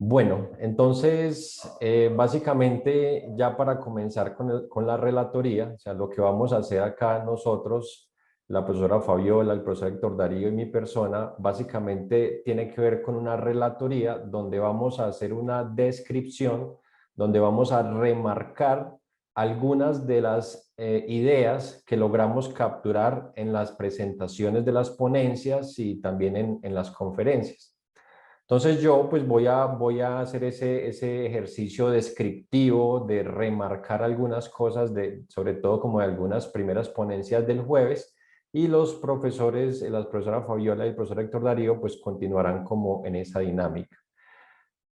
Bueno, entonces, básicamente, ya para comenzar con la relatoría, o sea, lo que vamos a hacer acá nosotros, la profesora Fabiola, el profesor Héctor Darío y mi persona, básicamente tiene que ver con una relatoría donde vamos a hacer una descripción, donde vamos a remarcar algunas de las ideas que logramos capturar en las presentaciones de las ponencias y también en las conferencias. Entonces yo pues voy a hacer ese ejercicio descriptivo de remarcar algunas cosas, sobre todo como de algunas primeras ponencias del jueves, y los profesores, la profesora Fabiola y el profesor Héctor Darío pues continuarán como en esa dinámica.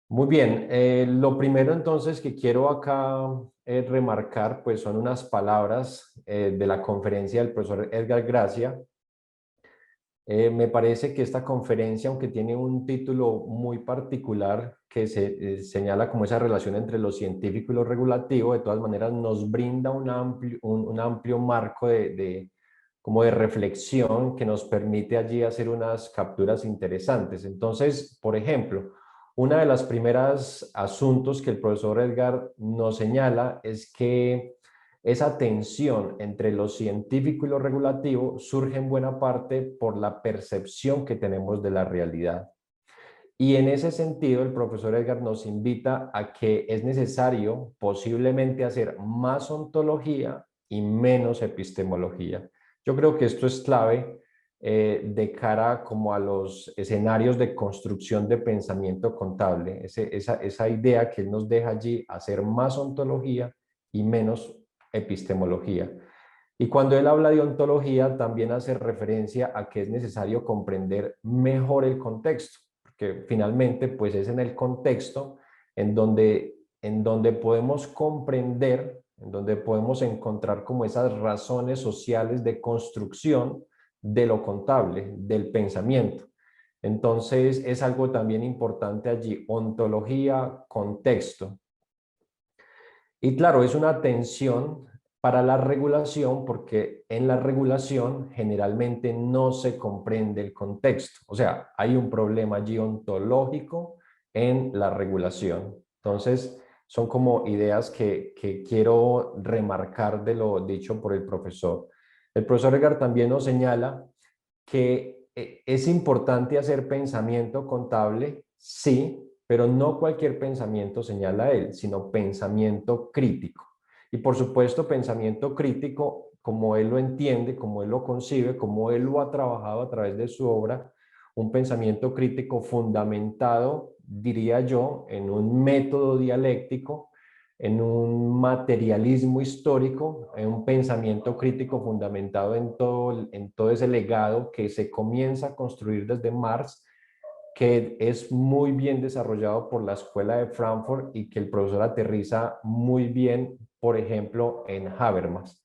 Muy bien, lo primero entonces que quiero acá remarcar pues son unas palabras de la conferencia del profesor Edgar Gracia. Me parece que esta conferencia, aunque tiene un título muy particular que se señala como esa relación entre lo científico y lo regulativo, de todas maneras nos brinda un amplio marco como de reflexión que nos permite allí hacer unas capturas interesantes. Entonces, por ejemplo, una de las primeras asuntos que el profesor Edgar nos señala es que esa tensión entre lo científico y lo regulativo surge en buena parte por la percepción que tenemos de la realidad. Y en ese sentido, el profesor Edgar nos invita a que es necesario posiblemente hacer más ontología y menos epistemología. Yo creo que esto es clave de cara como a los escenarios de construcción de pensamiento contable. Esa idea que él nos deja allí, hacer más ontología y menos epistemología. Y cuando él habla de ontología, también hace referencia a que es necesario comprender mejor el contexto, porque finalmente pues es en el contexto en donde podemos comprender, en donde podemos encontrar como esas razones sociales de construcción de lo contable, del pensamiento. Entonces es algo también importante allí, ontología, contexto. Y claro, es una tensión para la regulación porque en la regulación generalmente no se comprende el contexto. O sea, hay un problema allí ontológico en la regulación. Entonces, son como ideas que quiero remarcar de lo dicho por el profesor. El profesor Edgar también nos señala que es importante hacer pensamiento contable, sí, pero no cualquier pensamiento, señala él, sino pensamiento crítico. Y por supuesto, pensamiento crítico, como él lo entiende, como él lo concibe, como él lo ha trabajado a través de su obra, un pensamiento crítico fundamentado, diría yo, en un método dialéctico, en un materialismo histórico, en un pensamiento crítico fundamentado en todo ese legado que se comienza a construir desde Marx, que es muy bien desarrollado por la Escuela de Frankfurt y que el profesor aterriza muy bien, por ejemplo, en Habermas.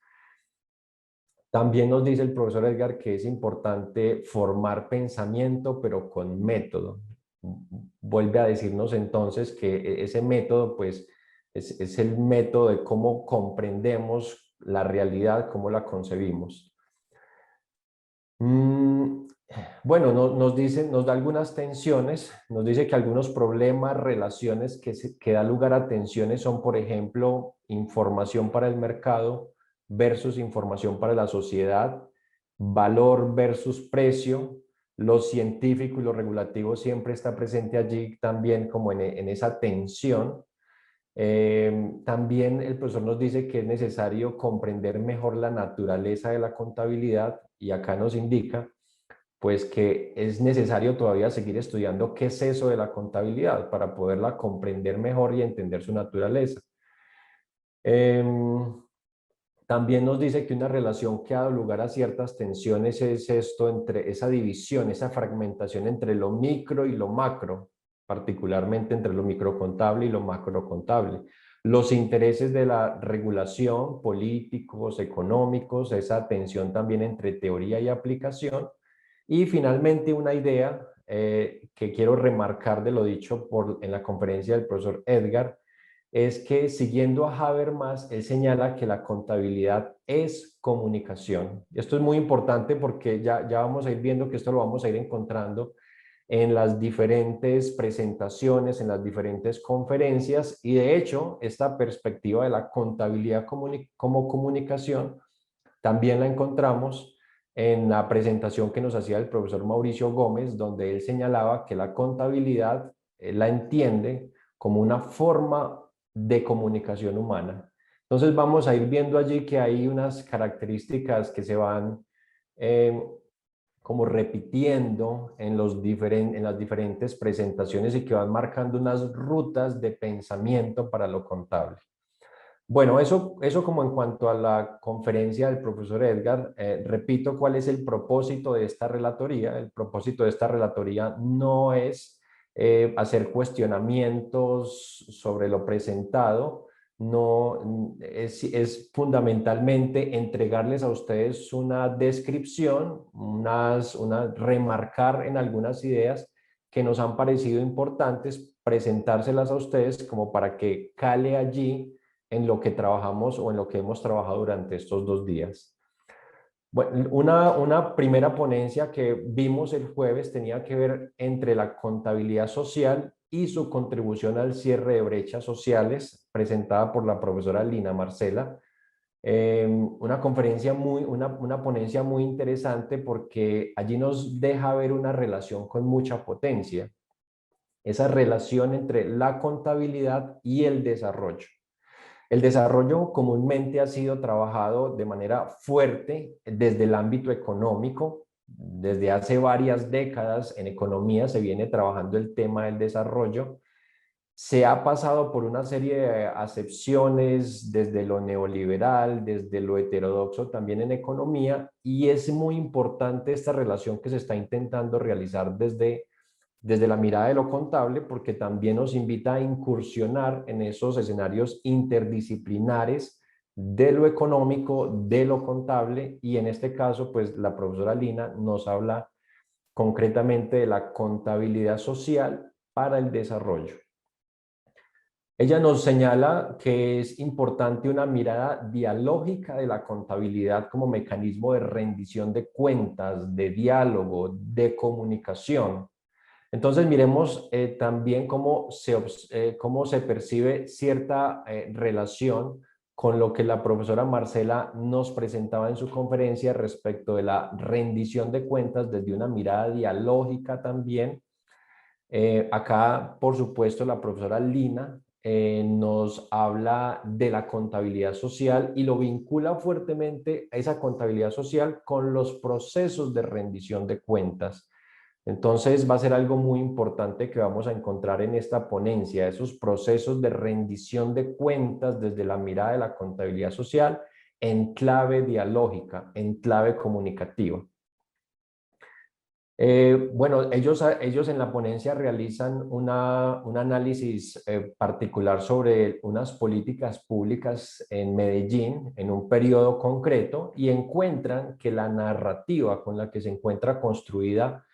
También nos dice el profesor Edgar que es importante formar pensamiento, pero con método. Vuelve a decirnos entonces que ese método, pues, es el método de cómo comprendemos la realidad, cómo la concebimos. Mm, bueno, nos dice, nos da algunas tensiones, nos dice que algunos problemas, relaciones que da lugar a tensiones son, por ejemplo, información para el mercado versus información para la sociedad, valor versus precio, lo científico y lo regulativo siempre está presente allí también como en esa tensión. También el profesor nos dice que es necesario comprender mejor la naturaleza de la contabilidad y acá nos indica pues que es necesario todavía seguir estudiando qué es eso de la contabilidad para poderla comprender mejor y entender su naturaleza. También nos dice que una relación que ha dado lugar a ciertas tensiones es esto entre esa división, esa fragmentación entre lo micro y lo macro, particularmente entre lo microcontable y lo macrocontable. Los intereses de la regulación, políticos, económicos, esa tensión también entre teoría y aplicación. Y finalmente una idea que quiero remarcar de lo dicho en la conferencia del profesor Edgar, es que siguiendo a Habermas, él señala que la contabilidad es comunicación. Y esto es muy importante porque ya vamos a ir viendo que esto lo vamos a ir encontrando en las diferentes presentaciones, en las diferentes conferencias, y de hecho esta perspectiva de la contabilidad como comunicación también la encontramos en la presentación que nos hacía el profesor Mauricio Gómez, donde él señalaba que la contabilidad la entiende como una forma de comunicación humana. Entonces vamos a ir viendo allí que hay unas características que se van eh, como repitiendo en las diferentes presentaciones y que van marcando unas rutas de pensamiento para lo contable. Bueno, eso como en cuanto a la conferencia del profesor Edgar. Repito cuál es el propósito de esta relatoría. El propósito de esta relatoría no es hacer cuestionamientos sobre lo presentado, no es fundamentalmente entregarles a ustedes una descripción, remarcar en algunas ideas que nos han parecido importantes, presentárselas a ustedes como para que cale allí en lo que trabajamos o en lo que hemos trabajado durante estos 2 días. Bueno, una primera ponencia que vimos el jueves tenía que ver entre la contabilidad social y su contribución al cierre de brechas sociales, presentada por la profesora Lina Marcela. Una ponencia muy interesante porque allí nos deja ver una relación con mucha potencia, esa relación entre la contabilidad y el desarrollo. El desarrollo comúnmente ha sido trabajado de manera fuerte desde el ámbito económico. Desde hace varias décadas en economía se viene trabajando el tema del desarrollo. Se ha pasado por una serie de acepciones desde lo neoliberal, desde lo heterodoxo también en economía, y es muy importante esta relación que se está intentando realizar desde la mirada de lo contable, porque también nos invita a incursionar en esos escenarios interdisciplinares de lo económico, de lo contable, y en este caso, pues la profesora Lina nos habla concretamente de la contabilidad social para el desarrollo. Ella nos señala que es importante una mirada dialógica de la contabilidad como mecanismo de rendición de cuentas, de diálogo, de comunicación. Entonces miremos también cómo se percibe cierta relación con lo que la profesora Marcela nos presentaba en su conferencia respecto de la rendición de cuentas desde una mirada dialógica también. Acá, por supuesto, la profesora Lina nos habla de la contabilidad social y lo vincula fuertemente a esa contabilidad social con los procesos de rendición de cuentas. Entonces va a ser algo muy importante que vamos a encontrar en esta ponencia, esos procesos de rendición de cuentas desde la mirada de la contabilidad social en clave dialógica, en clave comunicativa. Bueno, ellos en la ponencia realizan un análisis particular sobre unas políticas públicas en Medellín en un periodo concreto y encuentran que la narrativa con la que se encuentra construida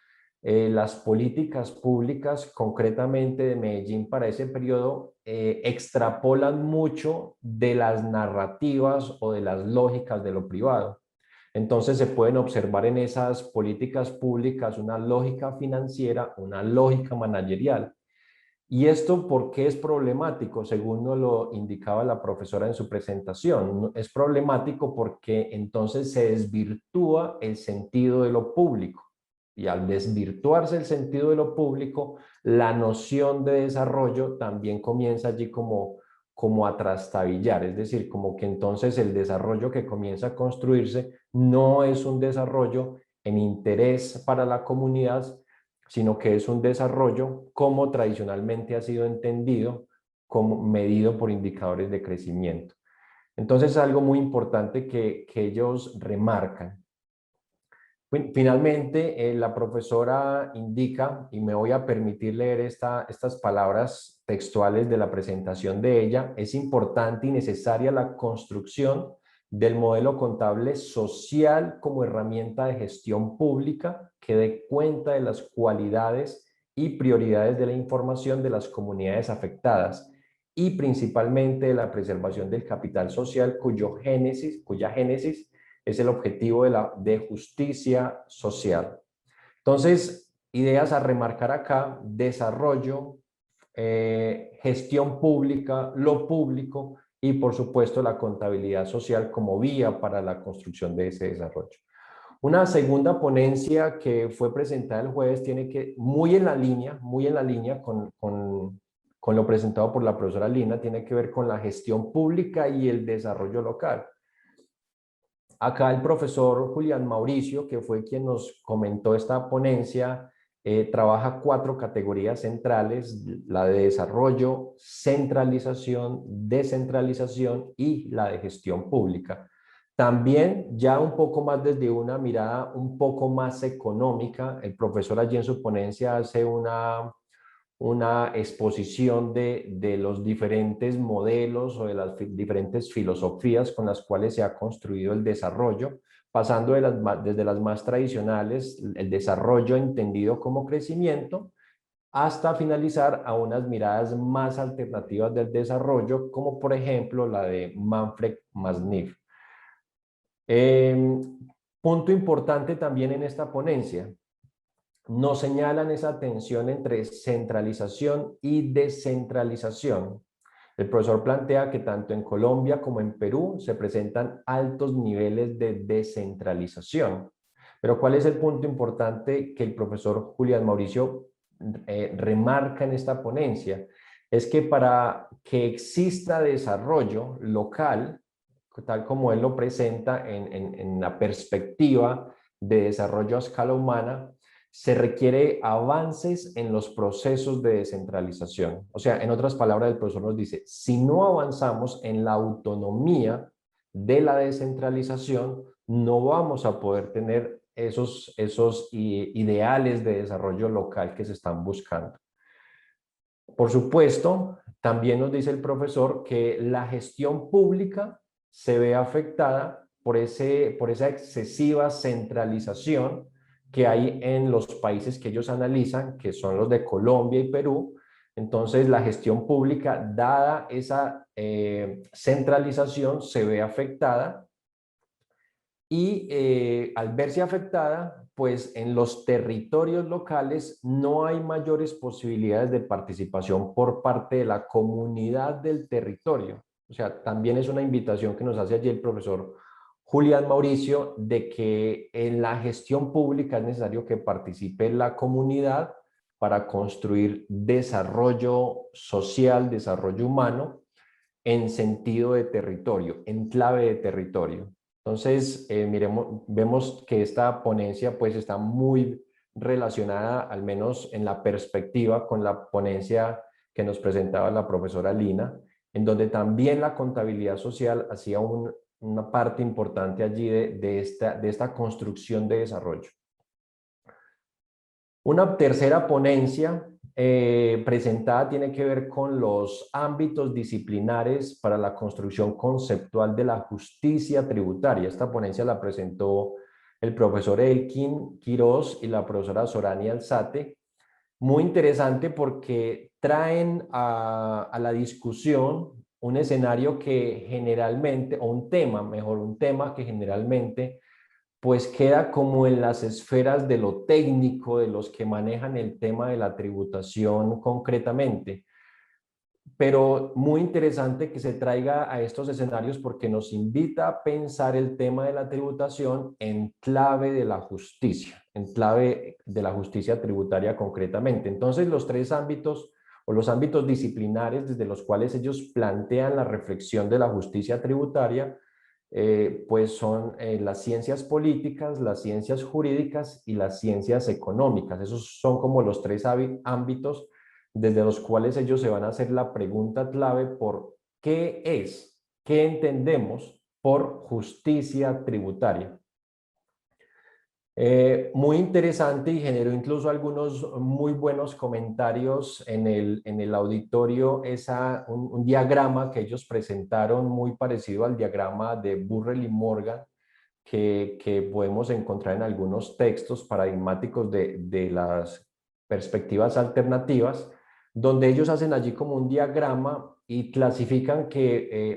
las políticas públicas concretamente de Medellín para ese periodo extrapolan mucho de las narrativas o de las lógicas de lo privado. Entonces se pueden observar en esas políticas públicas una lógica financiera, una lógica managerial. ¿Y esto por qué es problemático? Según nos lo indicaba la profesora en su presentación. Es problemático porque entonces se desvirtúa el sentido de lo público. Y al desvirtuarse el sentido de lo público, la noción de desarrollo también comienza allí como a trastabillar, es decir, como que entonces el desarrollo que comienza a construirse no es un desarrollo en interés para la comunidad, sino que es un desarrollo como tradicionalmente ha sido entendido, como medido por indicadores de crecimiento. Entonces es algo muy importante que ellos remarcan. Finalmente, la profesora indica, y me voy a permitir leer estas palabras textuales de la presentación de ella: es importante y necesaria la construcción del modelo contable social como herramienta de gestión pública que dé cuenta de las cualidades y prioridades de la información de las comunidades afectadas y principalmente de la preservación del capital social cuya génesis es el objetivo de justicia social. Entonces, ideas a remarcar acá: desarrollo, gestión pública, lo público y por supuesto la contabilidad social como vía para la construcción de ese desarrollo. Una segunda ponencia que fue presentada el jueves tiene que, muy en la línea con lo presentado por la profesora Lina, tiene que ver con la gestión pública y el desarrollo local. Acá el profesor Julián Mauricio, que fue quien nos comentó esta ponencia, trabaja 4 categorías centrales: la de desarrollo, centralización, descentralización y la de gestión pública. También ya un poco más desde una mirada un poco más económica, el profesor allí en su ponencia hace una exposición de los diferentes modelos o de las diferentes filosofías con las cuales se ha construido el desarrollo, pasando desde las más tradicionales, el desarrollo entendido como crecimiento, hasta finalizar a unas miradas más alternativas del desarrollo, como por ejemplo la de Manfred Masniff. Punto importante también en esta ponencia: nos señalan esa tensión entre centralización y descentralización. El profesor plantea que tanto en Colombia como en Perú se presentan altos niveles de descentralización. Pero ¿cuál es el punto importante que el profesor Julián Mauricio remarca en esta ponencia? Es que para que exista desarrollo local, tal como él lo presenta en la perspectiva de desarrollo a escala humana, se requiere avances en los procesos de descentralización. O sea, en otras palabras, el profesor nos dice: si no avanzamos en la autonomía de la descentralización, no vamos a poder tener esos ideales de desarrollo local que se están buscando. Por supuesto, también nos dice el profesor que la gestión pública se ve afectada por esa excesiva centralización que hay en los países que ellos analizan, que son los de Colombia y Perú. Entonces, la gestión pública, dada esa centralización, se ve afectada y al verse afectada, pues en los territorios locales no hay mayores posibilidades de participación por parte de la comunidad del territorio. O sea, también es una invitación que nos hace allí el profesor Julián Mauricio, de que en la gestión pública es necesario que participe la comunidad para construir desarrollo social, desarrollo humano en sentido de territorio, en clave de territorio. Entonces, vemos que esta ponencia pues está muy relacionada, al menos en la perspectiva, con la ponencia que nos presentaba la profesora Lina, en donde también la contabilidad social hacía una parte importante allí de esta construcción de desarrollo. Una tercera ponencia presentada tiene que ver con los ámbitos disciplinares para la construcción conceptual de la justicia tributaria. Esta ponencia la presentó el profesor Elkin Quirós y la profesora Sorani Alzate. Muy interesante porque traen a la discusión un escenario que generalmente, o un tema, mejor, un tema que generalmente pues queda como en las esferas de lo técnico, de los que manejan el tema de la tributación concretamente. Pero muy interesante que se traiga a estos escenarios porque nos invita a pensar el tema de la tributación en clave de la justicia, en clave de la justicia tributaria concretamente. Entonces, los 3 ámbitos o los ámbitos disciplinares desde los cuales ellos plantean la reflexión de la justicia tributaria, pues son las ciencias políticas, las ciencias jurídicas y las ciencias económicas. Esos son como los 3 ámbitos desde los cuales ellos se van a hacer la pregunta clave por qué entendemos por justicia tributaria. Muy interesante, y generó incluso algunos muy buenos comentarios en el auditorio, un diagrama que ellos presentaron muy parecido al diagrama de Burrell y Morgan, que podemos encontrar en algunos textos paradigmáticos de las perspectivas alternativas, donde ellos hacen allí como un diagrama y clasifican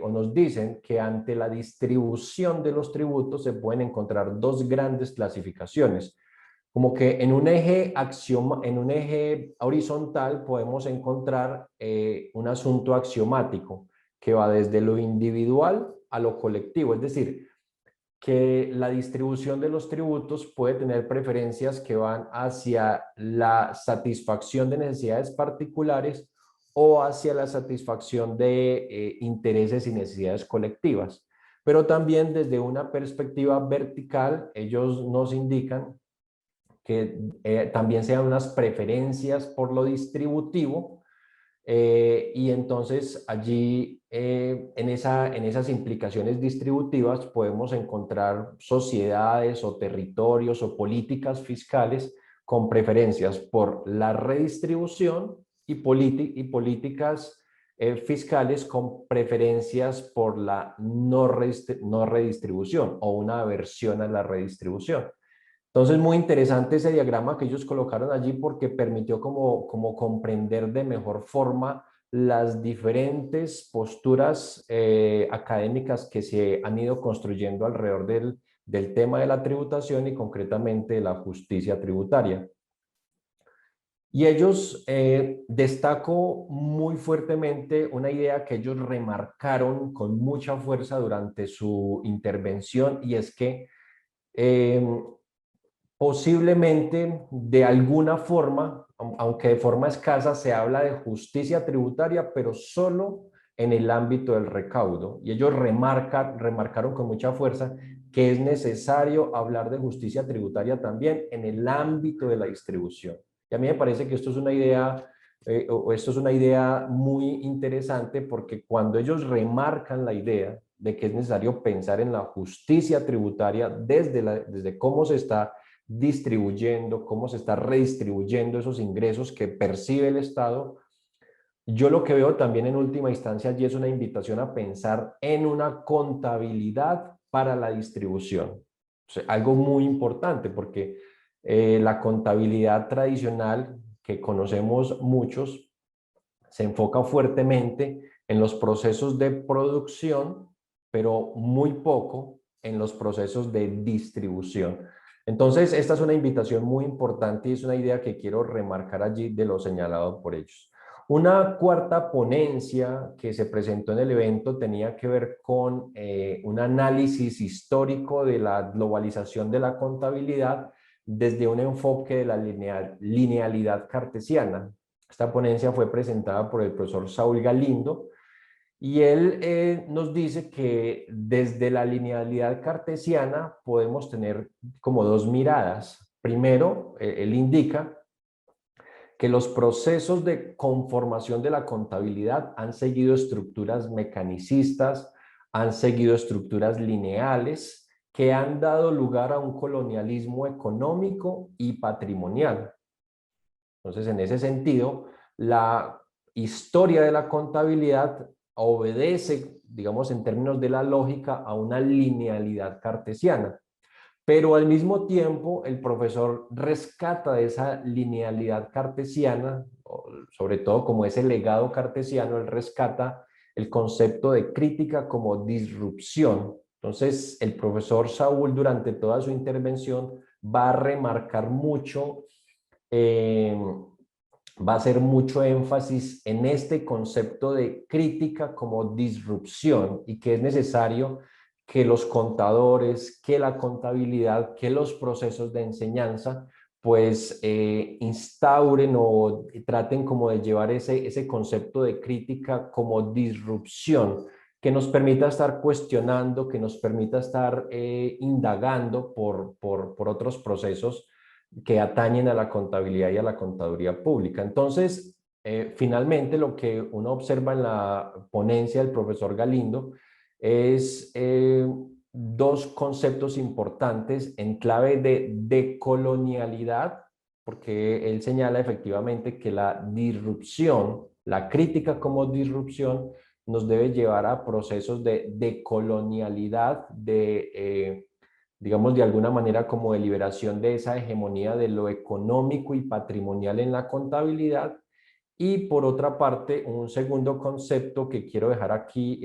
o nos dicen que ante la distribución de los tributos se pueden encontrar 2 grandes clasificaciones. como que en un eje horizontal podemos encontrar un asunto axiomático que va desde lo individual a lo colectivo, es decir, que la distribución de los tributos puede tener preferencias que van hacia la satisfacción de necesidades particulares o hacia la satisfacción de intereses y necesidades colectivas. Pero también desde una perspectiva vertical, ellos nos indican que también sean unas preferencias por lo distributivo, y entonces allí en esas implicaciones distributivas podemos encontrar sociedades o territorios o políticas fiscales con preferencias por la redistribución y políticas fiscales con preferencias por la no redistribución o una aversión a la redistribución. Entonces, muy interesante ese diagrama que ellos colocaron allí porque permitió como comprender de mejor forma las diferentes posturas académicas que se han ido construyendo alrededor del tema de la tributación y concretamente de la justicia tributaria. Y ellos destacó muy fuertemente una idea que ellos remarcaron con mucha fuerza durante su intervención, y es que eh, posiblemente de alguna forma, aunque de forma escasa, se habla de justicia tributaria, pero solo en el ámbito del recaudo. Y ellos remarcaron con mucha fuerza que es necesario hablar de justicia tributaria también en el ámbito de la distribución. Y a mí me parece que esto es una idea, esto es una idea muy interesante, porque cuando ellos remarcan la idea de que es necesario pensar en la justicia tributaria desde cómo se está distribuyendo, cómo se está redistribuyendo esos ingresos que percibe el Estado, yo lo que veo también en última instancia allí es una invitación a pensar en una contabilidad para la distribución. O sea, algo muy importante, porque la contabilidad tradicional que conocemos muchos se enfoca fuertemente en los procesos de producción, pero muy poco en los procesos de distribución. Entonces, esta es una invitación muy importante y es una idea que quiero remarcar allí de lo señalado por ellos. Una cuarta ponencia que se presentó en el evento tenía que ver con un análisis histórico de la globalización de la contabilidad desde un enfoque de la linealidad cartesiana. Esta ponencia fue presentada por el profesor Saúl Galindo, y él nos dice que desde la linealidad cartesiana podemos tener como dos miradas. Primero, él indica que los procesos de conformación de la contabilidad han seguido estructuras mecanicistas, han seguido estructuras lineales que han dado lugar a un colonialismo económico y patrimonial. Entonces, en ese sentido, la historia de la contabilidad obedece, digamos, en términos de la lógica, a una linealidad cartesiana. Pero al mismo tiempo, el profesor rescata de esa linealidad cartesiana, sobre todo como ese legado cartesiano, él rescata el concepto de crítica como disrupción. Entonces, el profesor Saúl, durante toda su intervención, va a remarcar mucho, eh, va a hacer mucho énfasis en este concepto de crítica como disrupción, y que es necesario que los contadores, que la contabilidad, que los procesos de enseñanza, pues instauren o traten como de llevar ese concepto de crítica como disrupción, que nos permita estar cuestionando, que nos permita estar indagando por otros procesos que atañen a la contabilidad y a la contaduría pública. Entonces, finalmente, lo que uno observa en la ponencia del profesor Galindo es dos conceptos importantes en clave de decolonialidad, porque él señala efectivamente que la disrupción, la crítica como disrupción, nos debe llevar a procesos de decolonialidad, digamos, de alguna manera como de liberación de esa hegemonía de lo económico y patrimonial en la contabilidad. Y por otra parte, un segundo concepto que quiero dejar aquí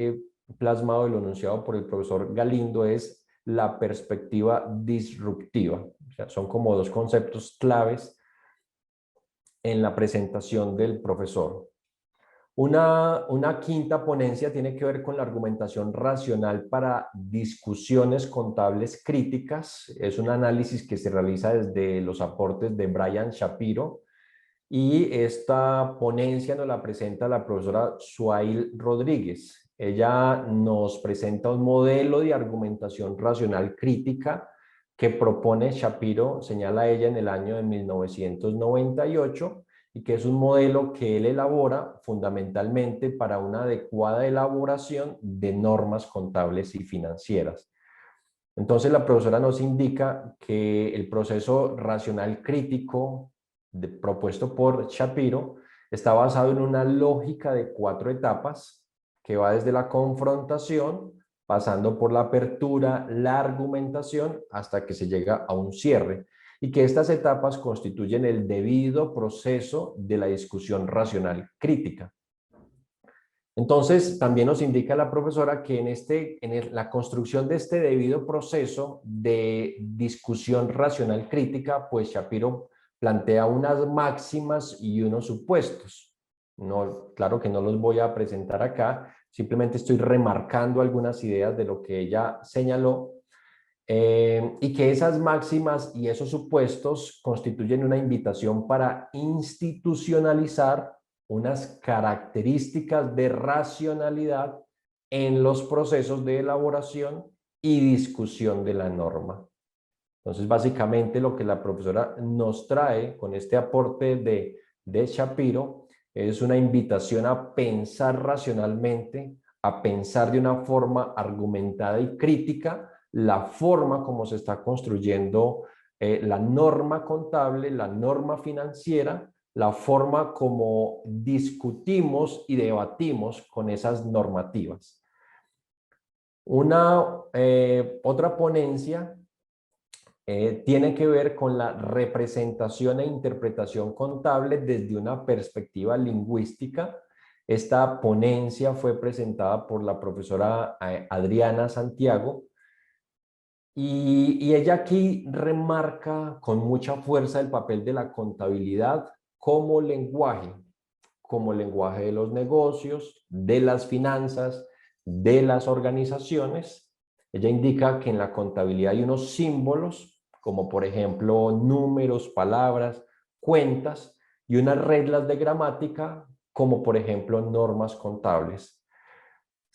plasmado y lo enunciado por el profesor Galindo es la perspectiva disruptiva. sea, son como dos conceptos claves en la presentación del profesor. Una quinta ponencia tiene que ver con la argumentación racional para discusiones contables críticas. Es un análisis que se realiza desde los aportes de Brian Shapiro, y esta ponencia nos la presenta la profesora Suail Rodríguez. Ella nos presenta un modelo de argumentación racional crítica que propone Shapiro, señala ella, en el año de 1998, y que es un modelo que él elabora fundamentalmente para una adecuada elaboración de normas contables y financieras. Entonces la profesora nos indica que el proceso racional crítico propuesto por Shapiro está basado en una lógica de 4 etapas que va desde la confrontación, pasando por la apertura, la argumentación, hasta que se llega a un cierre, y que estas etapas constituyen el debido proceso de la discusión racional crítica. Entonces, también nos indica la profesora que en la construcción de este debido proceso de discusión racional crítica, pues Shapiro plantea unas máximas y unos supuestos. No, claro que no los voy a presentar acá, simplemente estoy remarcando algunas ideas de lo que ella señaló, y que esas máximas y esos supuestos constituyen una invitación para institucionalizar unas características de racionalidad en los procesos de elaboración y discusión de la norma. Entonces, básicamente lo que la profesora nos trae con este aporte de Shapiro es una invitación a pensar racionalmente, a pensar de una forma argumentada y crítica la forma como se está construyendo la norma contable, la norma financiera, la forma como discutimos y debatimos con esas normativas. Otra ponencia tiene que ver con la representación e interpretación contable desde una perspectiva lingüística. Esta ponencia fue presentada por la profesora Adriana Santiago, y ella aquí remarca con mucha fuerza el papel de la contabilidad como lenguaje de los negocios, de las finanzas, de las organizaciones. Ella indica que en la contabilidad hay unos símbolos, como por ejemplo números, palabras, cuentas, y unas reglas de gramática, como por ejemplo normas contables.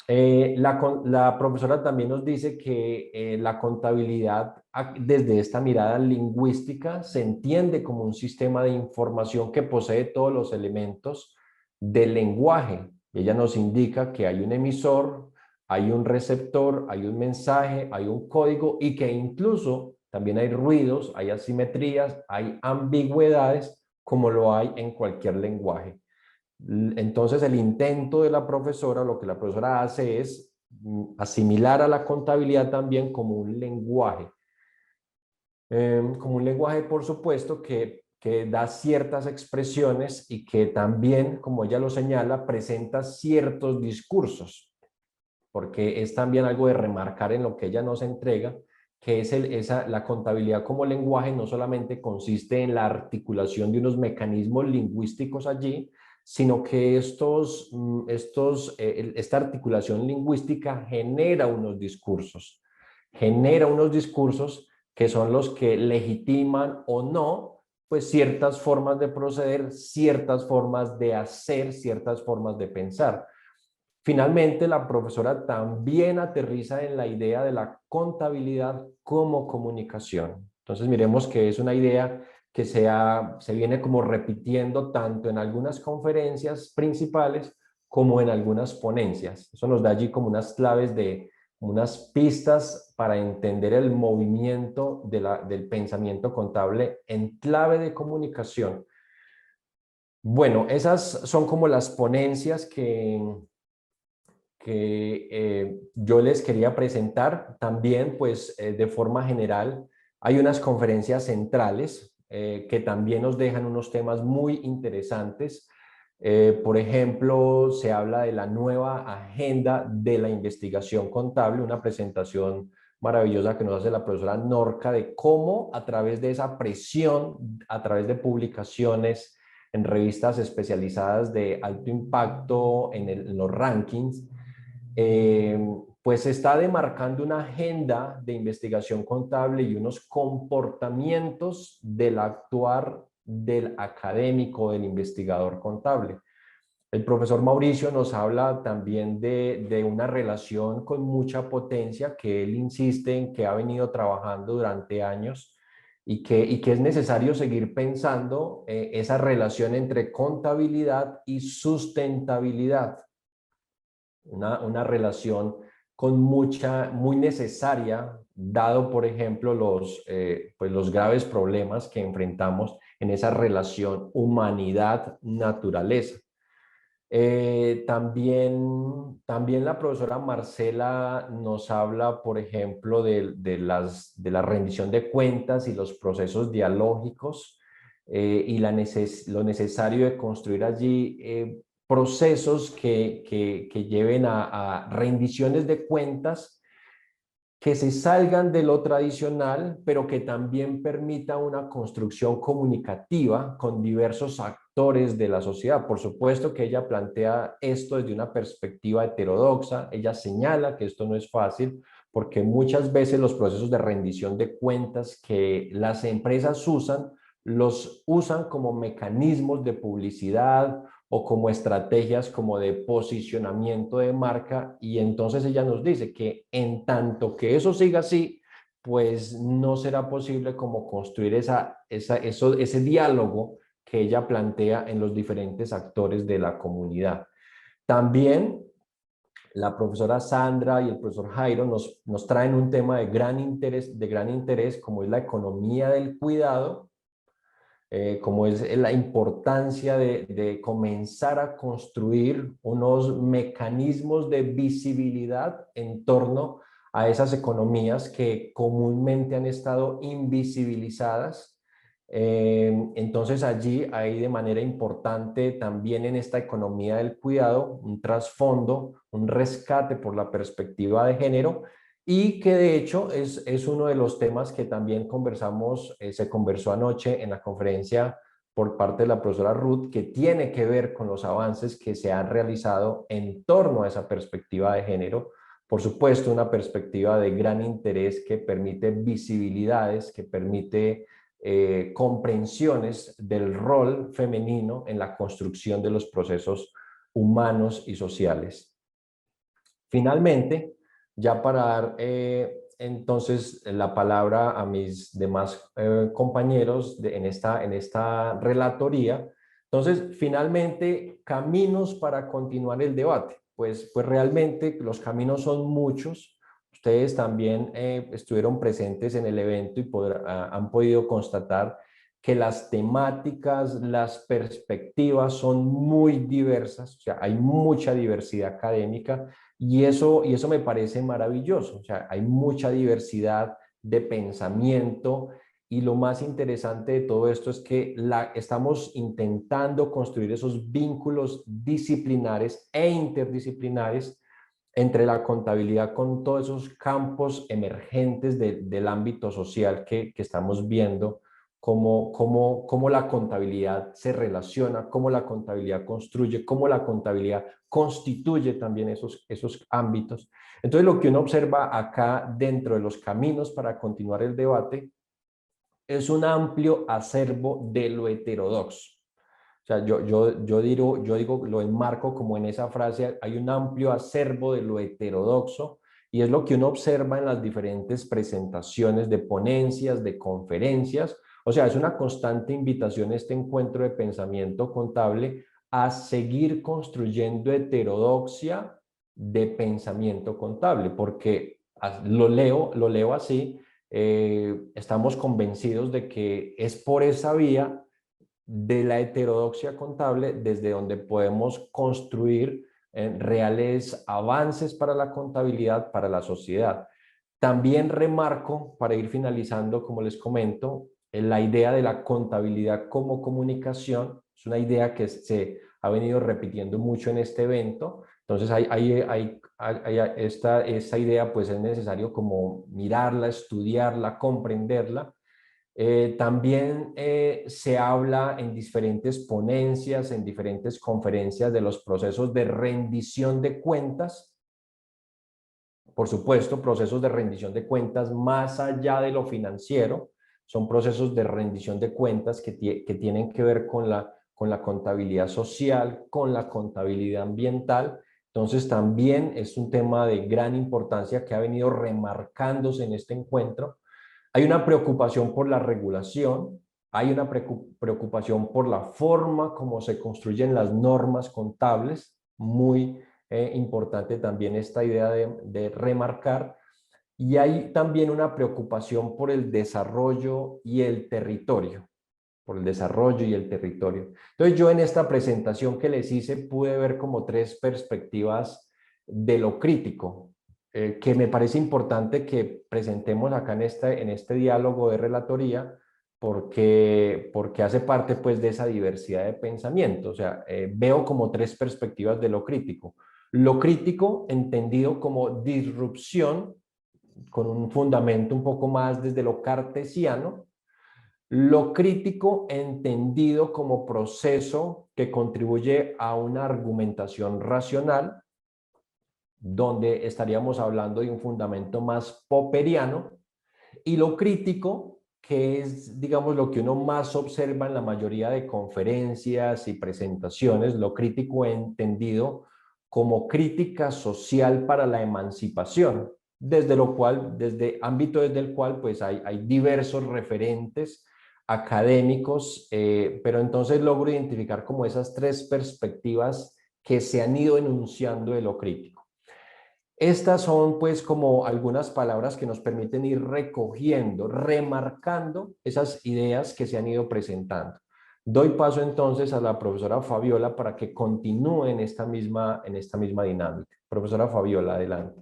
La profesora también nos dice que la contabilidad, desde esta mirada lingüística, se entiende como un sistema de información que posee todos los elementos del lenguaje. Ella nos indica que hay un emisor, hay un receptor, hay un mensaje, hay un código, y que incluso también hay ruidos, hay asimetrías, hay ambigüedades, como lo hay en cualquier lenguaje. Entonces el intento de la profesora, lo que la profesora hace es asimilar a la contabilidad también como un lenguaje. Como un lenguaje, por supuesto, que da ciertas expresiones y que también, como ella lo señala, presenta ciertos discursos, porque es también algo de remarcar en lo que ella nos entrega, que es la contabilidad como lenguaje no solamente consiste en la articulación de unos mecanismos lingüísticos allí, sino que esta articulación lingüística genera unos discursos que son los que legitiman o no, pues ciertas formas de proceder, ciertas formas de hacer, ciertas formas de pensar. Finalmente, la profesora también aterriza en la idea de la contabilidad como comunicación. Entonces, miremos que es una idea que se viene como repitiendo tanto en algunas conferencias principales como en algunas ponencias. Eso nos da allí como unas claves unas pistas para entender el movimiento del pensamiento contable en clave de comunicación. Bueno, esas son como las ponencias que yo les quería presentar. También, pues, de forma general, hay unas conferencias centrales que también nos dejan unos temas muy interesantes. Por ejemplo, se habla de la nueva agenda de la investigación contable, una presentación maravillosa que nos hace la profesora Norca de cómo a través de esa presión, a través de publicaciones en revistas especializadas de alto impacto en los rankings, eh, pues se está demarcando una agenda de investigación contable y unos comportamientos del actuar del académico, del investigador contable. El profesor Mauricio nos habla también de una relación con mucha potencia que él insiste en que ha venido trabajando durante años y que es necesario seguir pensando esa relación entre contabilidad y sustentabilidad, una relación con muy necesaria, dado, por ejemplo, pues los graves problemas que enfrentamos en esa relación humanidad-naturaleza. También la profesora Marcela nos habla, por ejemplo, de la rendición de cuentas y los procesos dialógicos y lo necesario de construir allí procesos que lleven a rendiciones de cuentas que se salgan de lo tradicional, pero que también permita una construcción comunicativa con diversos actores de la sociedad. Por supuesto que ella plantea esto desde una perspectiva heterodoxa, ella señala que esto no es fácil, porque muchas veces los procesos de rendición de cuentas que las empresas usan, los usan como mecanismos de publicidad o como estrategias como de posicionamiento de marca, y entonces ella nos dice que en tanto que eso siga así, pues no será posible como construir ese diálogo que ella plantea en los diferentes actores de la comunidad. También la profesora Sandra y el profesor Jairo nos traen un tema de gran interés como es la economía del cuidado, como es la importancia de comenzar a construir unos mecanismos de visibilidad en torno a esas economías que comúnmente han estado invisibilizadas. Entonces allí hay de manera importante también en esta economía del cuidado un trasfondo, un rescate por la perspectiva de género, y que de hecho es uno de los temas que también conversamos, se conversó anoche en la conferencia por parte de la profesora Ruth, que tiene que ver con los avances que se han realizado en torno a esa perspectiva de género. Por supuesto, una perspectiva de gran interés que permite visibilidades, que permite comprensiones del rol femenino en la construcción de los procesos humanos y sociales. Finalmente, ya para dar entonces la palabra a mis demás compañeros en esta relatoría, entonces finalmente caminos para continuar el debate. Pues realmente los caminos son muchos. Ustedes también estuvieron presentes en el evento y han podido constatar que las temáticas, las perspectivas son muy diversas, o sea, hay mucha diversidad académica. Y eso me parece maravilloso, o sea, hay mucha diversidad de pensamiento, y lo más interesante de todo esto es que estamos intentando construir esos vínculos disciplinares e interdisciplinares entre la contabilidad con todos esos campos emergentes del ámbito social que estamos viendo, cómo la contabilidad se relaciona, cómo la contabilidad construye, cómo la contabilidad constituye también esos ámbitos. Entonces, lo que uno observa acá dentro de los caminos para continuar el debate es un amplio acervo de lo heterodoxo. O sea, yo digo, lo enmarco como en esa frase, hay un amplio acervo de lo heterodoxo, y es lo que uno observa en las diferentes presentaciones de ponencias, de conferencias. O sea, es una constante invitación este encuentro de pensamiento contable a seguir construyendo heterodoxia de pensamiento contable, porque lo leo así, estamos convencidos de que es por esa vía de la heterodoxia contable desde donde podemos construir reales avances para la contabilidad, para la sociedad. También remarco, para ir finalizando, como les comento, la idea de la contabilidad como comunicación. Es una idea que se ha venido repitiendo mucho en este evento. Entonces esta idea pues es necesario como mirarla, estudiarla, comprenderla. También se habla en diferentes ponencias, en diferentes conferencias de los procesos de rendición de cuentas. Por supuesto, procesos de rendición de cuentas más allá de lo financiero, son procesos de rendición de cuentas que tienen que ver con la contabilidad social, con la contabilidad ambiental. Entonces también es un tema de gran importancia que ha venido remarcándose en este encuentro. Hay una preocupación por la regulación, hay una preocupación por la forma como se construyen las normas contables, muy importante también esta idea de remarcar, y hay también una preocupación por el desarrollo y el territorio, por el desarrollo y el territorio. Entonces yo en esta presentación que les hice pude ver como tres perspectivas de lo crítico, que me parece importante que presentemos acá en este diálogo de relatoría, porque hace parte pues de esa diversidad de pensamiento. O sea, veo como tres perspectivas de lo crítico. Lo crítico entendido como disrupción, con un fundamento un poco más desde lo cartesiano. Lo crítico entendido como proceso que contribuye a una argumentación racional, donde estaríamos hablando de un fundamento más popperiano, y lo crítico, que es, digamos, lo que uno más observa en la mayoría de conferencias y presentaciones, lo crítico entendido como crítica social para la emancipación, desde ámbito desde el cual pues hay diversos referentes académicos, pero entonces logro identificar como esas tres perspectivas que se han ido enunciando de lo crítico. Estas son pues como algunas palabras que nos permiten ir recogiendo, remarcando esas ideas que se han ido presentando. Doy paso entonces a la profesora Fabiola para que continúe en esta misma dinámica. Profesora Fabiola, adelante.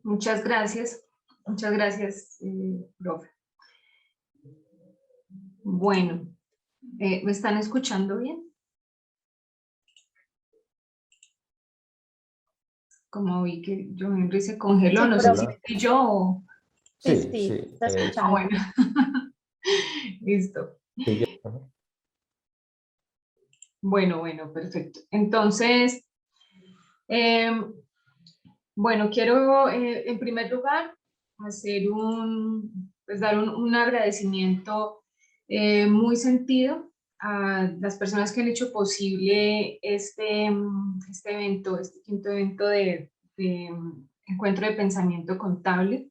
Muchas gracias, profe. Bueno, ¿me están escuchando bien? Como vi que John Henry se congeló, sí, no sé si fui yo o... Sí, sí. Bueno, listo. Sí, Bueno, perfecto. Entonces, bueno, quiero en primer lugar hacer dar un agradecimiento muy sentido a las personas que han hecho posible este evento, este quinto evento de encuentro de pensamiento contable.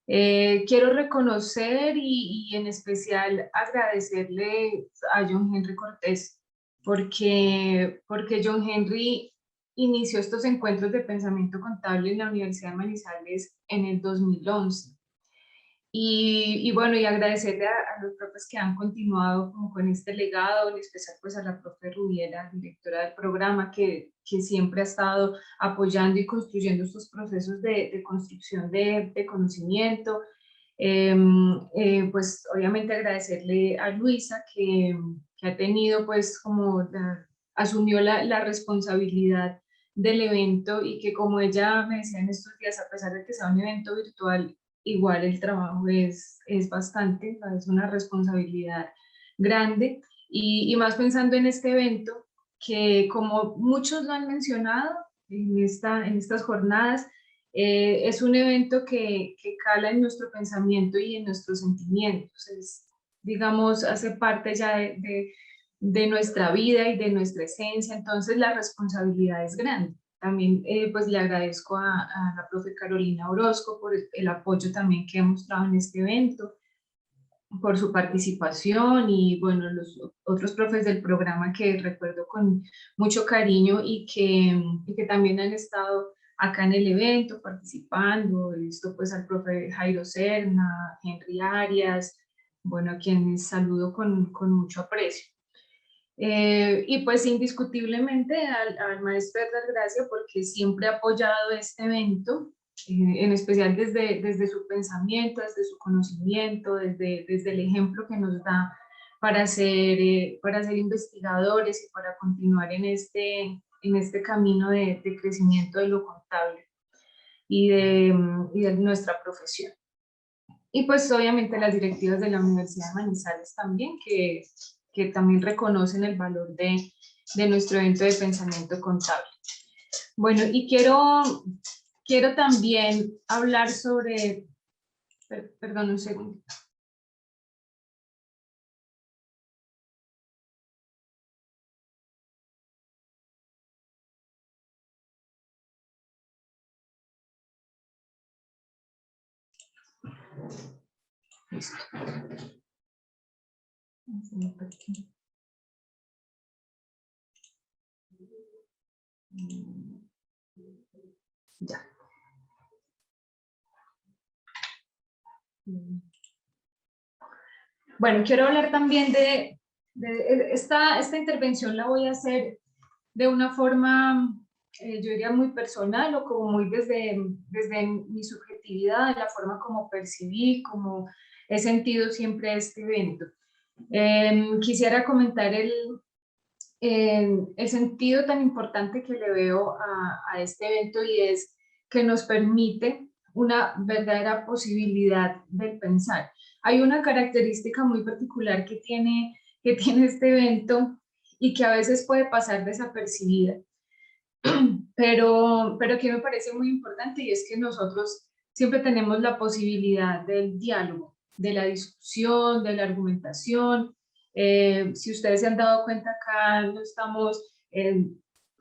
Quiero reconocer y en especial agradecerle a John Henry Cortés, porque John Henry inició estos encuentros de pensamiento contable en la Universidad de Manizales en el 2011. Y bueno, y agradecerle a los profes que han continuado como con este legado, en especial pues a la profe Rubiela, directora del programa, que siempre ha estado apoyando y construyendo estos procesos de construcción de conocimiento. Pues obviamente agradecerle a Luisa que ha tenido pues como asumió la responsabilidad del evento y que como ella me decía en estos días, a pesar de que sea un evento virtual, igual el trabajo es bastante, es una responsabilidad grande y más pensando en este evento que como muchos lo han mencionado en estas jornadas, es un evento que cala en nuestro pensamiento y en nuestros sentimientos, digamos, hace parte ya de nuestra vida y de nuestra esencia, entonces la responsabilidad es grande. También pues le agradezco a la profe Carolina Orozco por el apoyo también que ha mostrado en este evento, por su participación y bueno, los otros profes del programa que recuerdo con mucho cariño y que también han estado acá en el evento participando, esto pues al profe Jairo Serna, Henry Arias, bueno, a quienes saludo con mucho aprecio. Y pues indiscutiblemente al maestro Edgar Gracia porque siempre ha apoyado este evento, en especial desde su pensamiento, desde su conocimiento, desde el ejemplo que nos da para ser investigadores y para continuar en este camino de crecimiento de lo contable y de nuestra profesión. Y pues obviamente las directivas de la Universidad de Manizales también, que también reconocen el valor de nuestro evento de pensamiento contable. Bueno, y quiero también hablar sobre, perdón un segundo. Listo. Ya. Bueno, quiero hablar también de esta intervención la voy a hacer de una forma, yo diría muy personal o como muy desde mi subjetividad, de la forma como percibí, como he sentido siempre este evento. Quisiera comentar el sentido tan importante que le veo a este evento, y es que nos permite una verdadera posibilidad del pensar. Hay una característica muy particular que tiene este evento y que a veces puede pasar desapercibida, pero que me parece muy importante, y es que nosotros siempre tenemos la posibilidad del diálogo, de la discusión, de la argumentación. Si ustedes se han dado cuenta, acá no estamos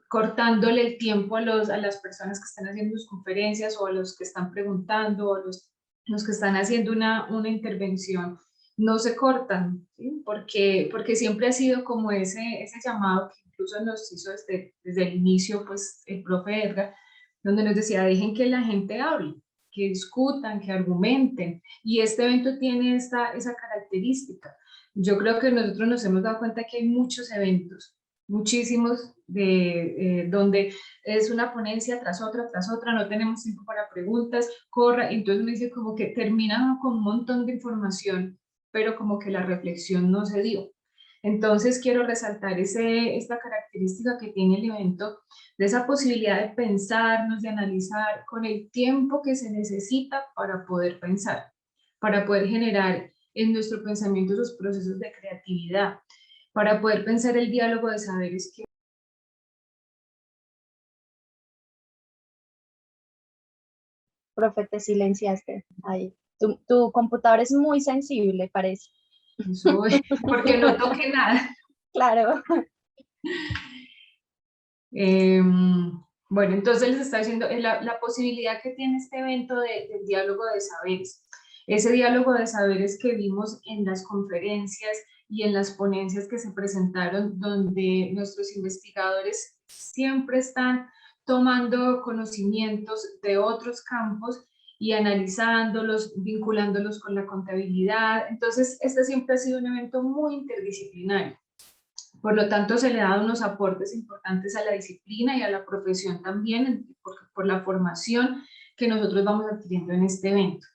cortándole el tiempo a las personas que están haciendo sus conferencias, o a los que están preguntando, o a los que están haciendo una intervención. No se cortan, ¿sí? Porque siempre ha sido como ese llamado que incluso nos hizo desde el inicio, pues, el profe Edgar, donde nos decía: dejen que la gente hable, que discutan, que argumenten, y este evento tiene esa característica. Yo creo que nosotros nos hemos dado cuenta que hay muchos eventos, muchísimos, donde es una ponencia tras otra, no tenemos tiempo para preguntas, corra, entonces me dice como que terminan con un montón de información, pero como que la reflexión no se dio. Entonces quiero resaltar esta característica que tiene el evento, de esa posibilidad de pensarnos, de analizar con el tiempo que se necesita para poder pensar, para poder generar en nuestro pensamiento esos procesos de creatividad, para poder pensar el diálogo de saberes que... Profe, te silenciaste ahí. Tu computador es muy sensible, parece. Porque no toque nada. Claro. Bueno, entonces les está diciendo la posibilidad que tiene este evento del diálogo de saberes. Ese diálogo de saberes que vimos en las conferencias y en las ponencias que se presentaron, donde nuestros investigadores siempre están tomando conocimientos de otros campos y analizándolos, vinculándolos con la contabilidad. Entonces, este siempre ha sido un evento muy interdisciplinario. Por lo tanto, se le dan unos aportes importantes a la disciplina y a la profesión también, por la formación que nosotros vamos adquiriendo en este evento.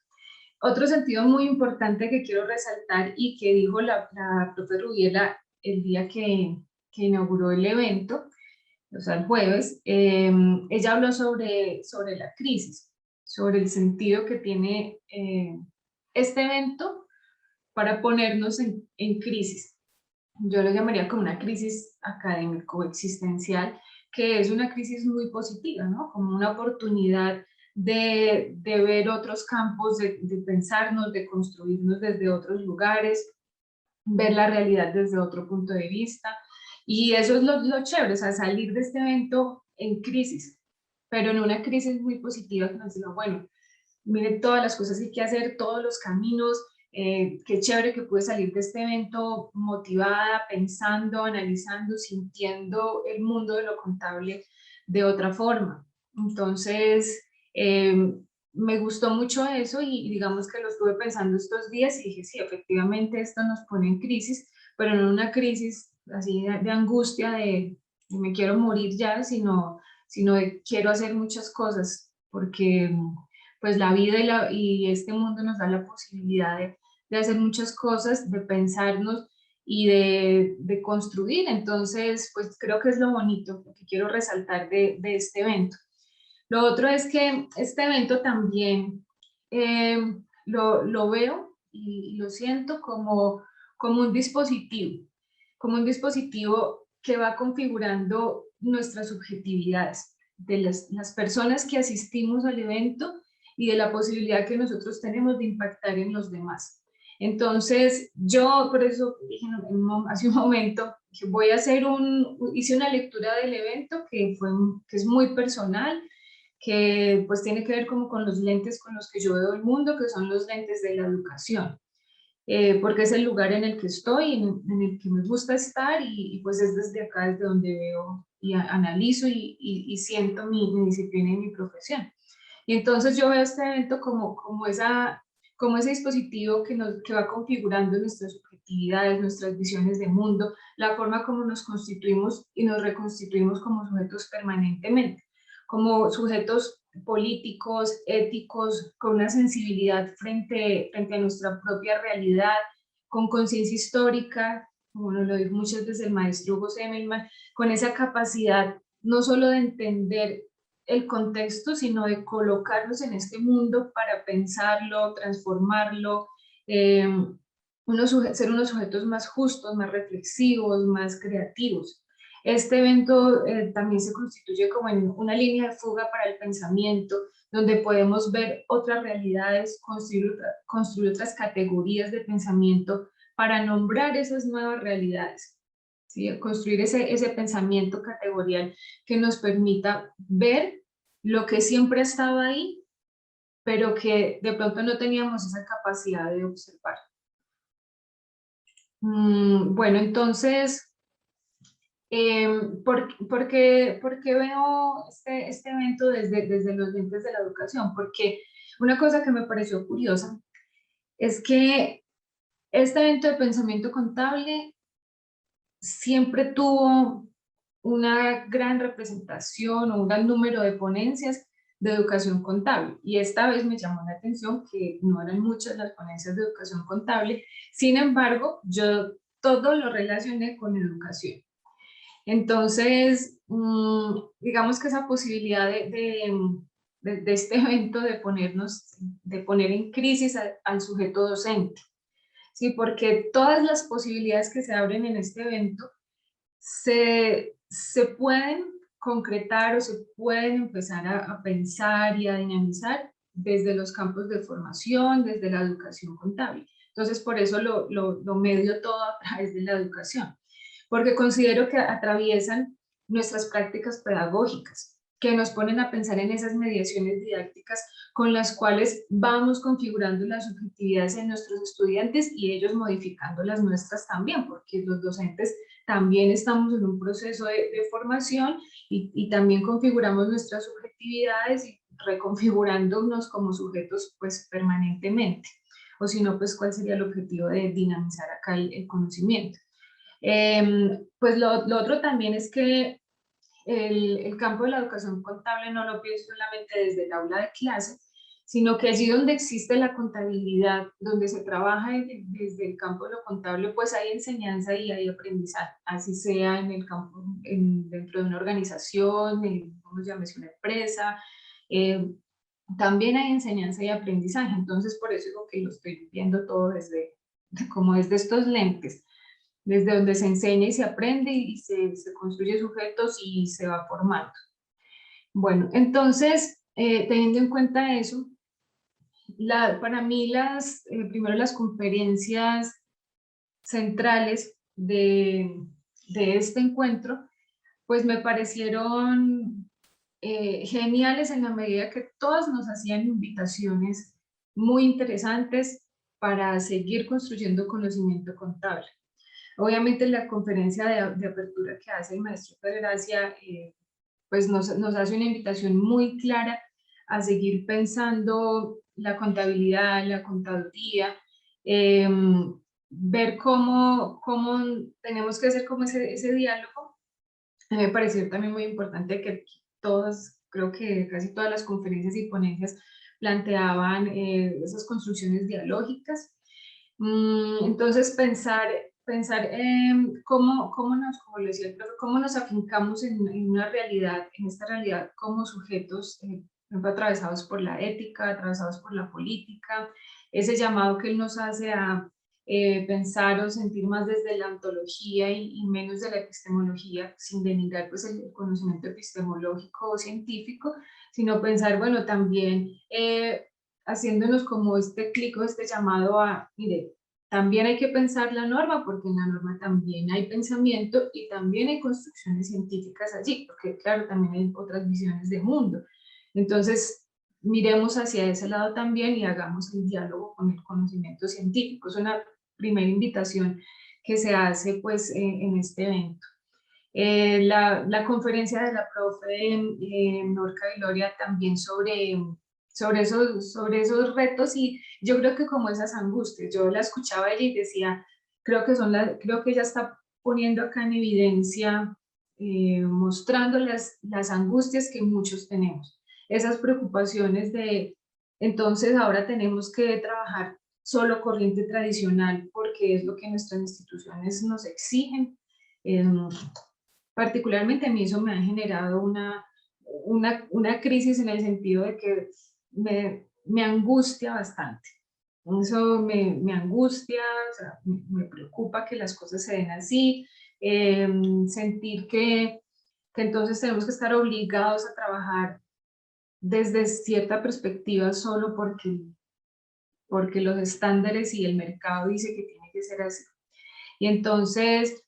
Otro sentido muy importante que quiero resaltar, y que dijo la profe Rubiela el día que inauguró el evento, o sea, el jueves, ella habló sobre la crisis, sobre el sentido que tiene este evento para ponernos en crisis. Yo lo llamaría como una crisis académico-existencial, que es una crisis muy positiva, ¿no? Como una oportunidad de ver otros campos, de pensarnos, de construirnos desde otros lugares, ver la realidad desde otro punto de vista. Y eso es lo chévere, o sea, salir de este evento en crisis, pero en una crisis muy positiva, que nos diga: bueno, miren todas las cosas que hay que hacer, todos los caminos, qué chévere que pude salir de este evento motivada, pensando, analizando, sintiendo el mundo de lo contable de otra forma. Entonces, me gustó mucho eso, y digamos que lo estuve pensando estos días y dije: sí, efectivamente esto nos pone en crisis, pero no una crisis así de angustia, de me quiero morir ya, sino de quiero hacer muchas cosas, porque pues la vida y este mundo nos da la posibilidad de hacer muchas cosas, de pensarnos y de construir. Entonces, pues creo que es lo bonito, lo que quiero resaltar de este evento. Lo otro es que este evento también lo veo y lo siento como un dispositivo que va configurando nuestras subjetividades, de las personas que asistimos al evento y de la posibilidad que nosotros tenemos de impactar en los demás. Entonces, yo por eso dije hace un momento que voy a hacer hice una lectura del evento que es muy personal, que pues tiene que ver como con los lentes con los que yo veo el mundo, que son los lentes de la educación, porque es el lugar en el que estoy, en el que me gusta estar y pues es desde acá desde donde veo y analizo y siento mi disciplina y mi profesión. Y entonces yo veo este evento como ese dispositivo que va configurando nuestras subjetividades, nuestras visiones de mundo, la forma como nos constituimos y nos reconstituimos como sujetos permanentemente, como sujetos políticos, éticos, con una sensibilidad frente a nuestra propia realidad, con conciencia histórica, como nos lo dijo muchas veces el maestro Hugo Semmelmann, con esa capacidad no solo de entender el contexto, sino de colocarnos en este mundo para pensarlo, transformarlo, ser unos sujetos más justos, más reflexivos, más creativos. Este evento también se constituye como en una línea de fuga para el pensamiento, donde podemos ver otras realidades, construir otras categorías de pensamiento para nombrar esas nuevas realidades. ¿Sí? Construir ese pensamiento categorial que nos permita ver lo que siempre estaba ahí, pero que de pronto no teníamos esa capacidad de observar. Bueno, entonces, ¿por qué veo este evento desde los lentes de la educación? Porque una cosa que me pareció curiosa es que este evento de pensamiento contable siempre tuvo una gran representación o un gran número de ponencias de educación contable. Y esta vez me llamó la atención que no eran muchas las ponencias de educación contable. Sin embargo, yo todo lo relacioné con educación. Entonces, digamos que esa posibilidad de este evento de poner en crisis al sujeto docente. Sí, porque todas las posibilidades que se abren en este evento se pueden concretar o se pueden empezar a pensar y a dinamizar desde los campos de formación, desde la educación contable. Entonces, por eso lo medio todo a través de la educación, porque considero que atraviesan nuestras prácticas pedagógicas, que nos ponen a pensar en esas mediaciones didácticas con las cuales vamos configurando las subjetividades en nuestros estudiantes y ellos modificando las nuestras también, porque los docentes también estamos en un proceso de formación y también configuramos nuestras subjetividades y reconfigurándonos como sujetos pues permanentemente. O si no, pues cuál sería el objetivo de dinamizar acá el conocimiento. Pues lo otro también es que el campo de la educación contable no lo pienso solamente desde el aula de clase, sino que allí donde existe la contabilidad, donde se trabaja desde el campo de lo contable, pues hay enseñanza y hay aprendizaje, así sea en el campo, dentro de una organización, como ya mencioné, empresa, también hay enseñanza y aprendizaje. Entonces por eso digo que lo estoy viendo todo como desde estos lentes, desde donde se enseña y se aprende y se construye sujetos y se va formando. Bueno, entonces, teniendo en cuenta eso, para mí primero las conferencias centrales de este encuentro, pues me parecieron geniales en la medida que todas nos hacían invitaciones muy interesantes para seguir construyendo conocimiento contable. Obviamente la conferencia de apertura que hace el maestro Pedracia, pues nos hace una invitación muy clara a seguir pensando la contabilidad, la contaduría, ver cómo tenemos que hacer como ese diálogo. A mí me pareció también muy importante que creo que casi todas las conferencias y ponencias planteaban esas construcciones dialógicas. Entonces pensar pensar cómo nos, como lo decía el profe, cómo nos afincamos en una realidad, en esta realidad como sujetos por ejemplo, atravesados por la ética, atravesados por la política, ese llamado que él nos hace a pensar o sentir más desde la ontología y menos de la epistemología, sin denigrar pues el conocimiento epistemológico o científico, sino pensar, bueno, también haciéndonos como este clic o este llamado a, mire, también hay que pensar la norma, porque en la norma también hay pensamiento y también hay construcciones científicas allí, porque claro, también hay otras visiones de mundo. Entonces, miremos hacia ese lado también y hagamos el diálogo con el conocimiento científico. Es una primera invitación que se hace pues en este evento. La conferencia de la profe Norca Gloria también sobre esos retos y yo creo que como esas angustias, yo la escuchaba ella y decía, creo que ella está poniendo acá en evidencia, mostrando las angustias que muchos tenemos, esas preocupaciones de, entonces ahora tenemos que trabajar solo corriente tradicional porque es lo que nuestras instituciones nos exigen. Particularmente a mí eso me ha generado una crisis en el sentido de que me angustia bastante. Eso me angustia, o sea, me preocupa que las cosas se den así, sentir que entonces tenemos que estar obligados a trabajar desde cierta perspectiva solo porque los estándares y el mercado dice que tiene que ser así. Y entonces,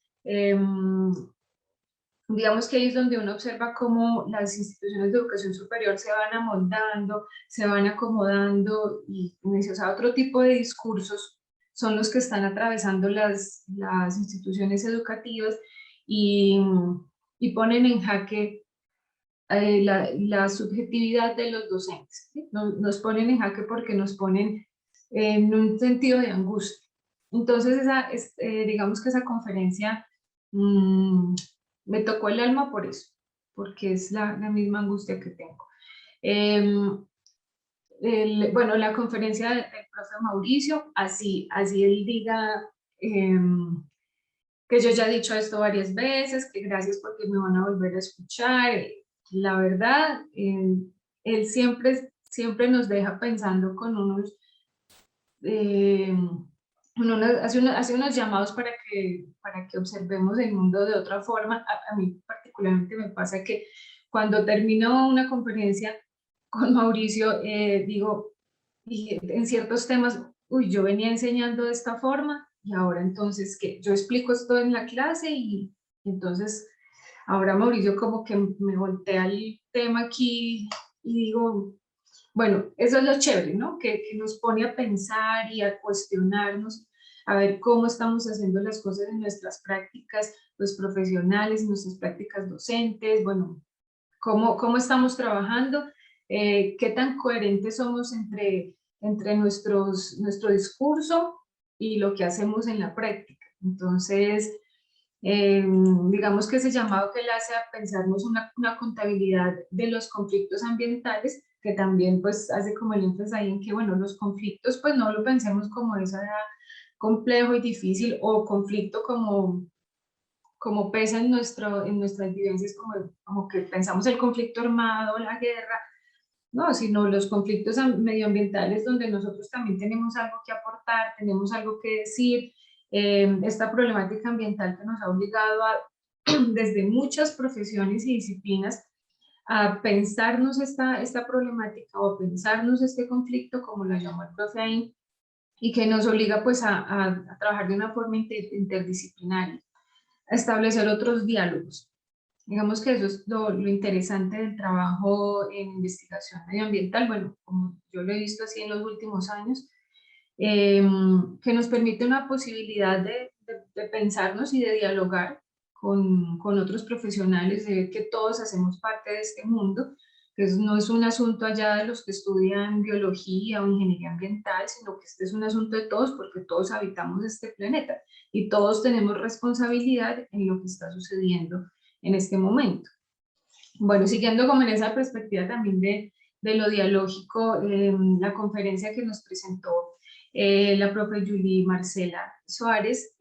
digamos que ahí es donde uno observa cómo las instituciones de educación superior se van amoldando, se van acomodando y o sea, otro tipo de discursos son los que están atravesando las instituciones educativas y, y ponen en jaque la subjetividad de los docentes. ¿Sí? Nos ponen en jaque porque nos ponen en un sentido de angustia. Entonces, digamos que esa conferencia me tocó el alma por eso, porque es la misma angustia que tengo. Bueno, la conferencia del profe Mauricio, así él diga que yo ya he dicho esto varias veces, que gracias porque me van a volver a escuchar. La verdad, él siempre nos deja pensando con unos hace unos llamados para que observemos el mundo de otra forma. A mí particularmente me pasa que cuando termino una conferencia con Mauricio, digo, y en ciertos temas, uy, yo venía enseñando de esta forma y ahora entonces que yo explico esto en la clase y entonces ahora Mauricio como que me voltea el tema aquí y digo, bueno, eso es lo chévere, ¿no? Que nos pone a pensar y a cuestionarnos, a ver cómo estamos haciendo las cosas en nuestras prácticas pues, profesionales, en nuestras prácticas docentes, bueno, cómo estamos trabajando, qué tan coherentes somos entre nuestro discurso y lo que hacemos en la práctica. Entonces, digamos que ese llamado que él hace a pensarnos una contabilidad de los conflictos ambientales, que también pues hace como el énfasis ahí en que, bueno, los conflictos pues no lo pensemos como eso era complejo y difícil o conflicto como pesa en nuestras vivencias, como que pensamos el conflicto armado, la guerra, no, sino los conflictos medioambientales donde nosotros también tenemos algo que aportar, tenemos algo que decir, esta problemática ambiental que nos ha obligado desde muchas profesiones y disciplinas a pensarnos esta problemática o a pensarnos este conflicto, como lo llamó el profe ahí, y que nos obliga pues a trabajar de una forma interdisciplinaria, a establecer otros diálogos. Digamos que eso es lo interesante del trabajo en investigación medioambiental, bueno, como yo lo he visto así en los últimos años, que nos permite una posibilidad de pensarnos y de dialogar con otros profesionales, de ver que todos hacemos parte de este mundo, que no es un asunto allá de los que estudian biología o ingeniería ambiental, sino que este es un asunto de todos porque todos habitamos este planeta y todos tenemos responsabilidad en lo que está sucediendo en este momento. Bueno, siguiendo como en esa perspectiva también de lo dialógico, la conferencia que nos presentó la profe Julie Marcela Suárez,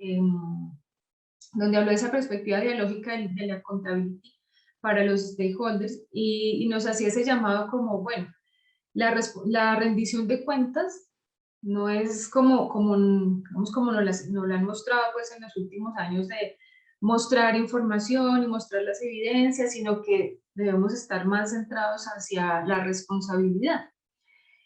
donde habló de esa perspectiva dialógica de la contabilidad para los stakeholders y nos hacía ese llamado como, bueno, la rendición de cuentas no es como nos la han mostrado pues en los últimos años de mostrar información y mostrar las evidencias, sino que debemos estar más centrados hacia la responsabilidad.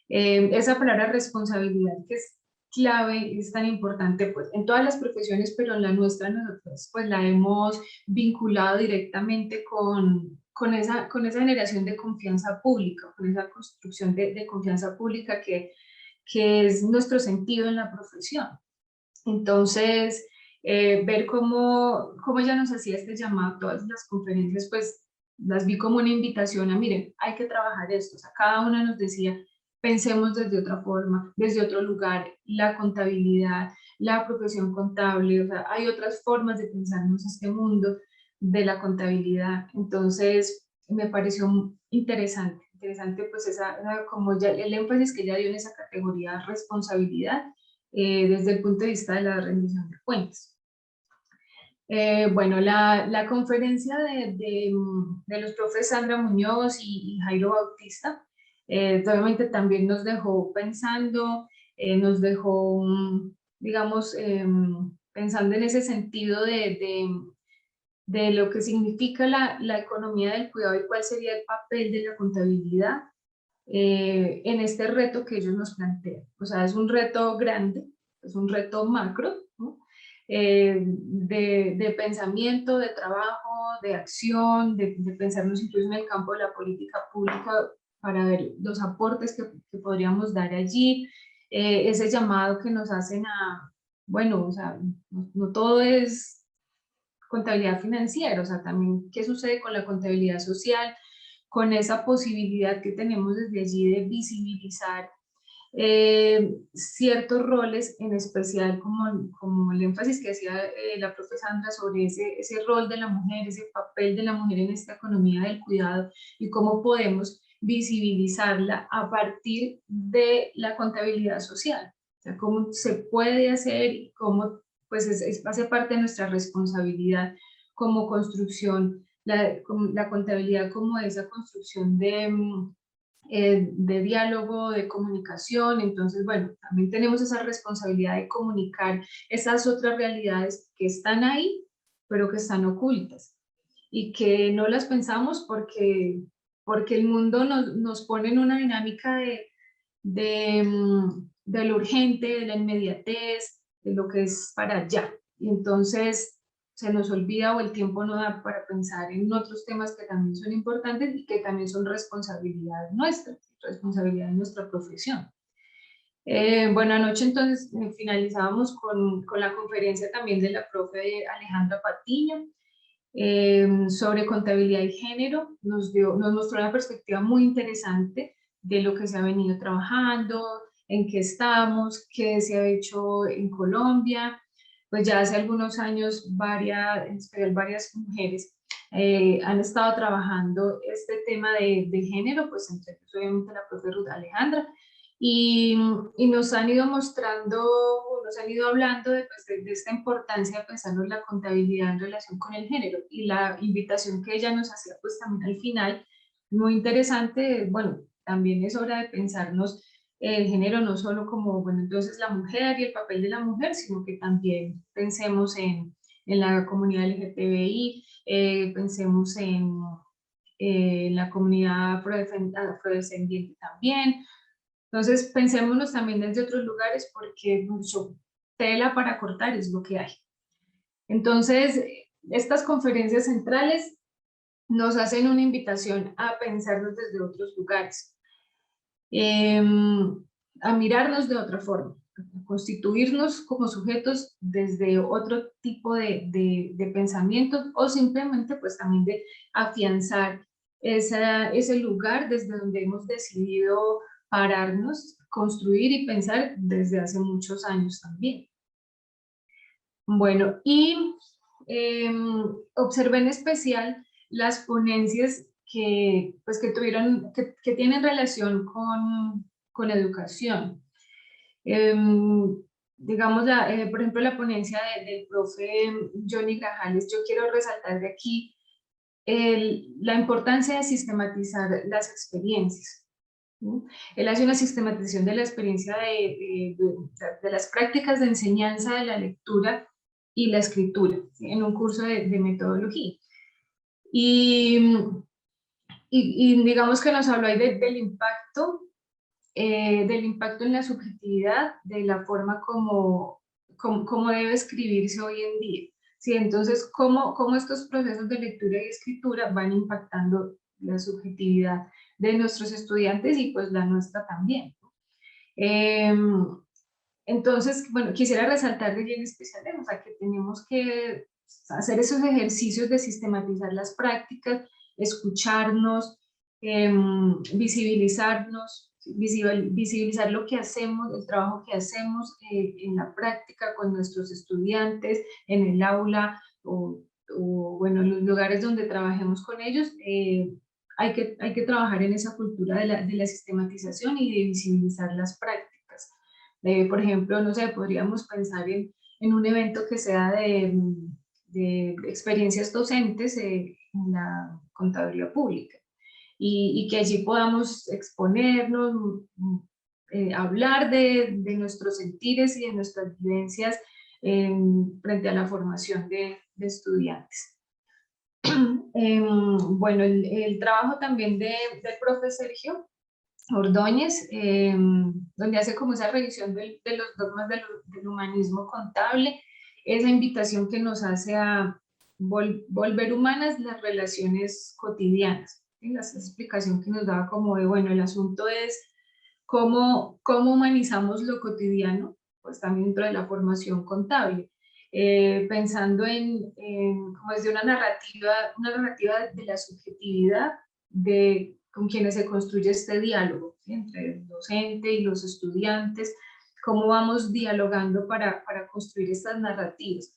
Esa palabra responsabilidad que es clave, es tan importante pues en todas las profesiones, pero en la nuestra nosotros pues la hemos vinculado directamente con esa generación de confianza pública, con esa construcción de confianza pública que es nuestro sentido en la profesión. Entonces, ver cómo ella nos hacía este llamado, todas las conferencias, pues las vi como una invitación a, miren, hay que trabajar esto. O sea, cada una nos decía, pensemos desde otra forma, desde otro lugar, la contabilidad, la profesión contable, o sea, hay otras formas de pensarnos este mundo de la contabilidad. Entonces, me pareció interesante pues como ya el énfasis que ella dio en esa categoría responsabilidad, desde el punto de vista de la rendición de cuentas. Bueno, la conferencia de los profes Sandra Muñoz y Jairo Bautista, obviamente también nos dejó pensando, nos dejó, digamos, pensando en ese sentido de lo que significa la economía del cuidado y cuál sería el papel de la contabilidad en este reto que ellos nos plantean. O sea, es un reto grande, es un reto macro, ¿no? De pensamiento, de trabajo, de acción, de pensarnos incluso en el campo de la política pública para ver los aportes que podríamos dar allí, ese llamado que nos hacen a, bueno, o sea, no todo es contabilidad financiera, o sea, también qué sucede con la contabilidad social, con esa posibilidad que tenemos desde allí de visibilizar ciertos roles, en especial como el énfasis que hacía la profe Sandra sobre ese rol de la mujer, ese papel de la mujer en esta economía del cuidado y cómo podemos visibilizarla a partir de la contabilidad social. O sea, cómo se puede hacer y cómo pues hace parte de nuestra responsabilidad como construcción, la contabilidad como esa construcción de diálogo, de comunicación. Entonces, bueno, también tenemos esa responsabilidad de comunicar esas otras realidades que están ahí, pero que están ocultas y que no las pensamos porque el mundo nos pone en una dinámica de lo urgente, de la inmediatez, de lo que es para allá. Y entonces se nos olvida o el tiempo no da para pensar en otros temas que también son importantes y que también son responsabilidad nuestra, responsabilidad de nuestra profesión. Bueno, anoche entonces finalizábamos con la conferencia también de la profe Alejandra Patiño sobre contabilidad y género. Nos mostró una perspectiva muy interesante de lo que se ha venido trabajando, en qué estamos, qué se ha hecho en Colombia. Pues ya hace algunos años varias mujeres han estado trabajando este tema de género, pues entre ellos obviamente la profe Ruth Alejandra, y nos han ido mostrando, nos han ido hablando de esta importancia de pensar en la contabilidad en relación con el género, y la invitación que ella nos hacía pues también al final, muy interesante. Bueno, también es hora de pensarnos el género no solo como, bueno, entonces la mujer y el papel de la mujer, sino que también pensemos en la comunidad LGTBI, pensemos en la comunidad afrodescendiente también. Entonces, pensémonos también desde otros lugares porque mucho tela para cortar es lo que hay. Entonces, estas conferencias centrales nos hacen una invitación a pensarnos desde otros lugares, a mirarnos de otra forma, a constituirnos como sujetos desde otro tipo de pensamientos, o simplemente pues también de afianzar ese lugar desde donde hemos decidido pararnos, construir y pensar desde hace muchos años también. Bueno, y observé en especial las ponencias que tienen relación con educación. Digamos, por ejemplo, la ponencia del profe Johnny Grajales, yo quiero resaltar de aquí la importancia de sistematizar las experiencias. ¿Sí? Él hace una sistematización de la experiencia de las prácticas de enseñanza de la lectura y la escritura, ¿sí? En un curso de metodología. Y digamos que nos habló ahí del impacto en la subjetividad, de la forma como debe escribirse hoy en día. ¿Sí? Entonces, cómo estos procesos de lectura y escritura van impactando la subjetividad de nuestros estudiantes y pues la nuestra también. Entonces, bueno, quisiera resaltar de bien especial, o sea, que tenemos que hacer esos ejercicios de sistematizar las prácticas, escucharnos, visibilizarnos, visibilizar lo que hacemos, el trabajo que hacemos en la práctica con nuestros estudiantes, en el aula o bueno, en los lugares donde trabajemos con ellos. Hay que trabajar en esa cultura de la sistematización y de visibilizar las prácticas. Por ejemplo, no sé, podríamos pensar en un evento que sea de experiencias docentes en la contaduría pública y que allí podamos exponernos, hablar de nuestros sentires y de nuestras vivencias frente a la formación de estudiantes. Bueno, el trabajo también del profe Sergio Ordóñez, donde hace como esa revisión de los dogmas del humanismo contable, esa invitación que nos hace a volver humanas las relaciones cotidianas. ¿Sí? La explicación que nos daba como de, bueno, el asunto es cómo humanizamos lo cotidiano, pues también dentro de la formación contable. Pensando como desde una narrativa de la subjetividad con quienes se construye este diálogo, ¿sí? Entre el docente y los estudiantes, cómo vamos dialogando para construir estas narrativas,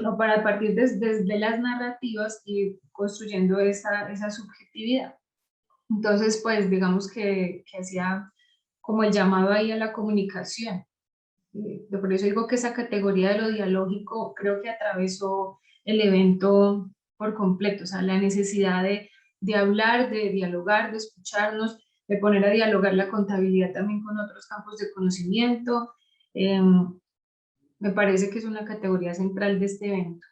o para partir desde las narrativas y construyendo esa subjetividad. Entonces, pues digamos que hacía como el llamado ahí a la comunicación. Por eso digo que esa categoría de lo dialógico creo que atravesó el evento por completo, o sea, la necesidad de hablar, de dialogar, de escucharnos, de poner a dialogar la contabilidad también con otros campos de conocimiento. Me parece que es una categoría central de este evento.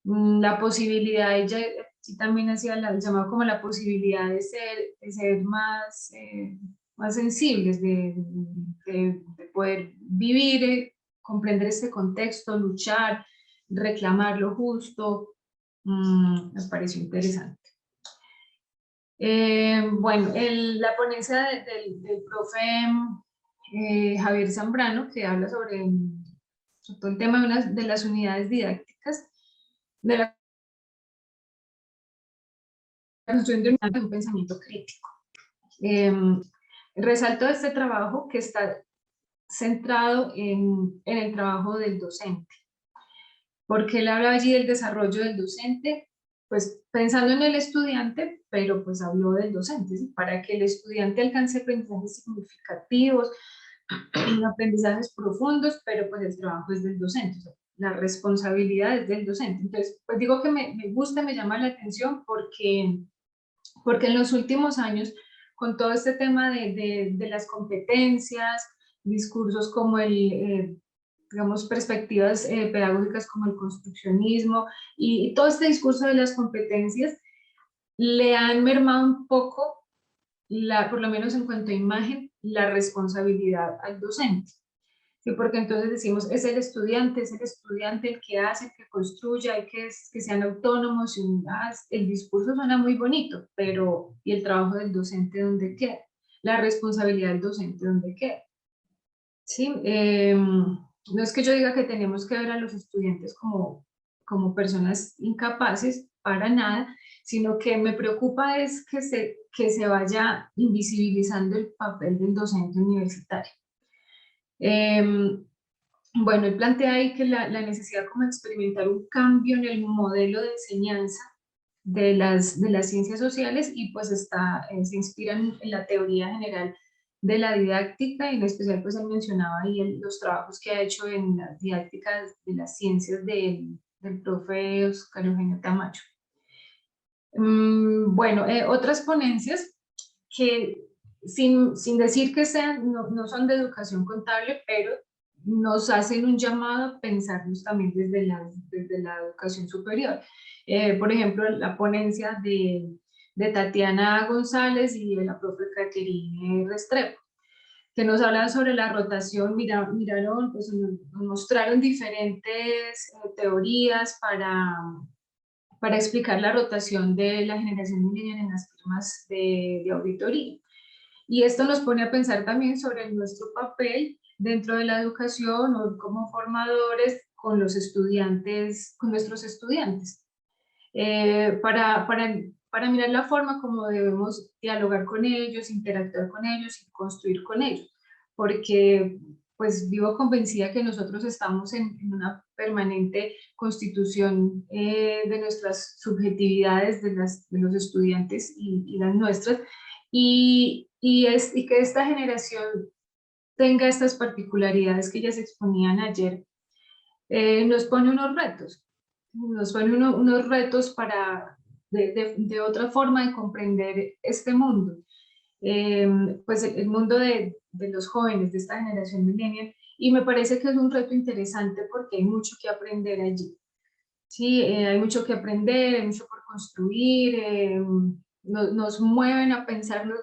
La posibilidad, ella sí también hacía el llamado como la posibilidad de ser más, más sensibles, de poder vivir, comprender este contexto, luchar, reclamar lo justo. Me pareció interesante. Bueno, la ponencia del profe Javier Zambrano, que habla sobre todo el tema de las unidades didácticas, de la construcción de un pensamiento crítico. Resalto este trabajo que está centrado en el trabajo del docente, porque él habla allí del desarrollo del docente, pues pensando en el estudiante, pero pues habló del docente, ¿sí? Para que el estudiante alcance aprendizajes significativos, aprendizajes profundos, pero pues el trabajo es del docente, o sea, la responsabilidad es del docente. Entonces, pues digo que me gusta, me llama la atención porque en los últimos años, con todo este tema de las competencias, discursos como digamos, perspectivas pedagógicas como el construccionismo y todo este discurso de las competencias, le han mermado un poco, por lo menos en cuanto a imagen, la responsabilidad al docente. Sí, porque entonces decimos, es el estudiante el que hace, el que construye, hay que sean autónomos, el discurso suena muy bonito, pero ¿y el trabajo del docente dónde queda? La responsabilidad del docente dónde queda. Sí, no es que yo diga que tenemos que ver a los estudiantes como personas incapaces, para nada, sino que me preocupa es que se vaya invisibilizando el papel del docente universitario. Bueno, él plantea ahí que la necesidad como de experimentar un cambio en el modelo de enseñanza de las ciencias sociales y pues se inspira en la teoría general de la didáctica, y en especial pues él mencionaba ahí los trabajos que ha hecho en las didácticas de las ciencias del profe Oscar Eugenio Tamayo. Bueno, otras ponencias que sin decir que sean, no son de educación contable, pero nos hacen un llamado a pensarnos también desde la educación superior. Por ejemplo, la ponencia de Tatiana González y de la profe Caterine Restrepo, que nos hablan sobre la rotación. Miraron, pues nos mostraron diferentes teorías para explicar la rotación de la generación millennial en las firmas de auditoría. Y esto nos pone a pensar también sobre nuestro papel dentro de la educación o como formadores con los estudiantes, con nuestros estudiantes, para mirar la forma como debemos dialogar con ellos, interactuar con ellos y construir con ellos. Porque pues vivo convencida que nosotros estamos en una permanente constitución de nuestras subjetividades, de los estudiantes y las nuestras, y que esta generación tenga estas particularidades que ya se exponían ayer, nos pone unos retos para de otra forma de comprender este mundo. Pues el mundo de los jóvenes de esta generación millennial, y me parece que es un reto interesante porque hay mucho que aprender allí. Sí, hay mucho que aprender, hay mucho por construir, nos mueven a pensarnos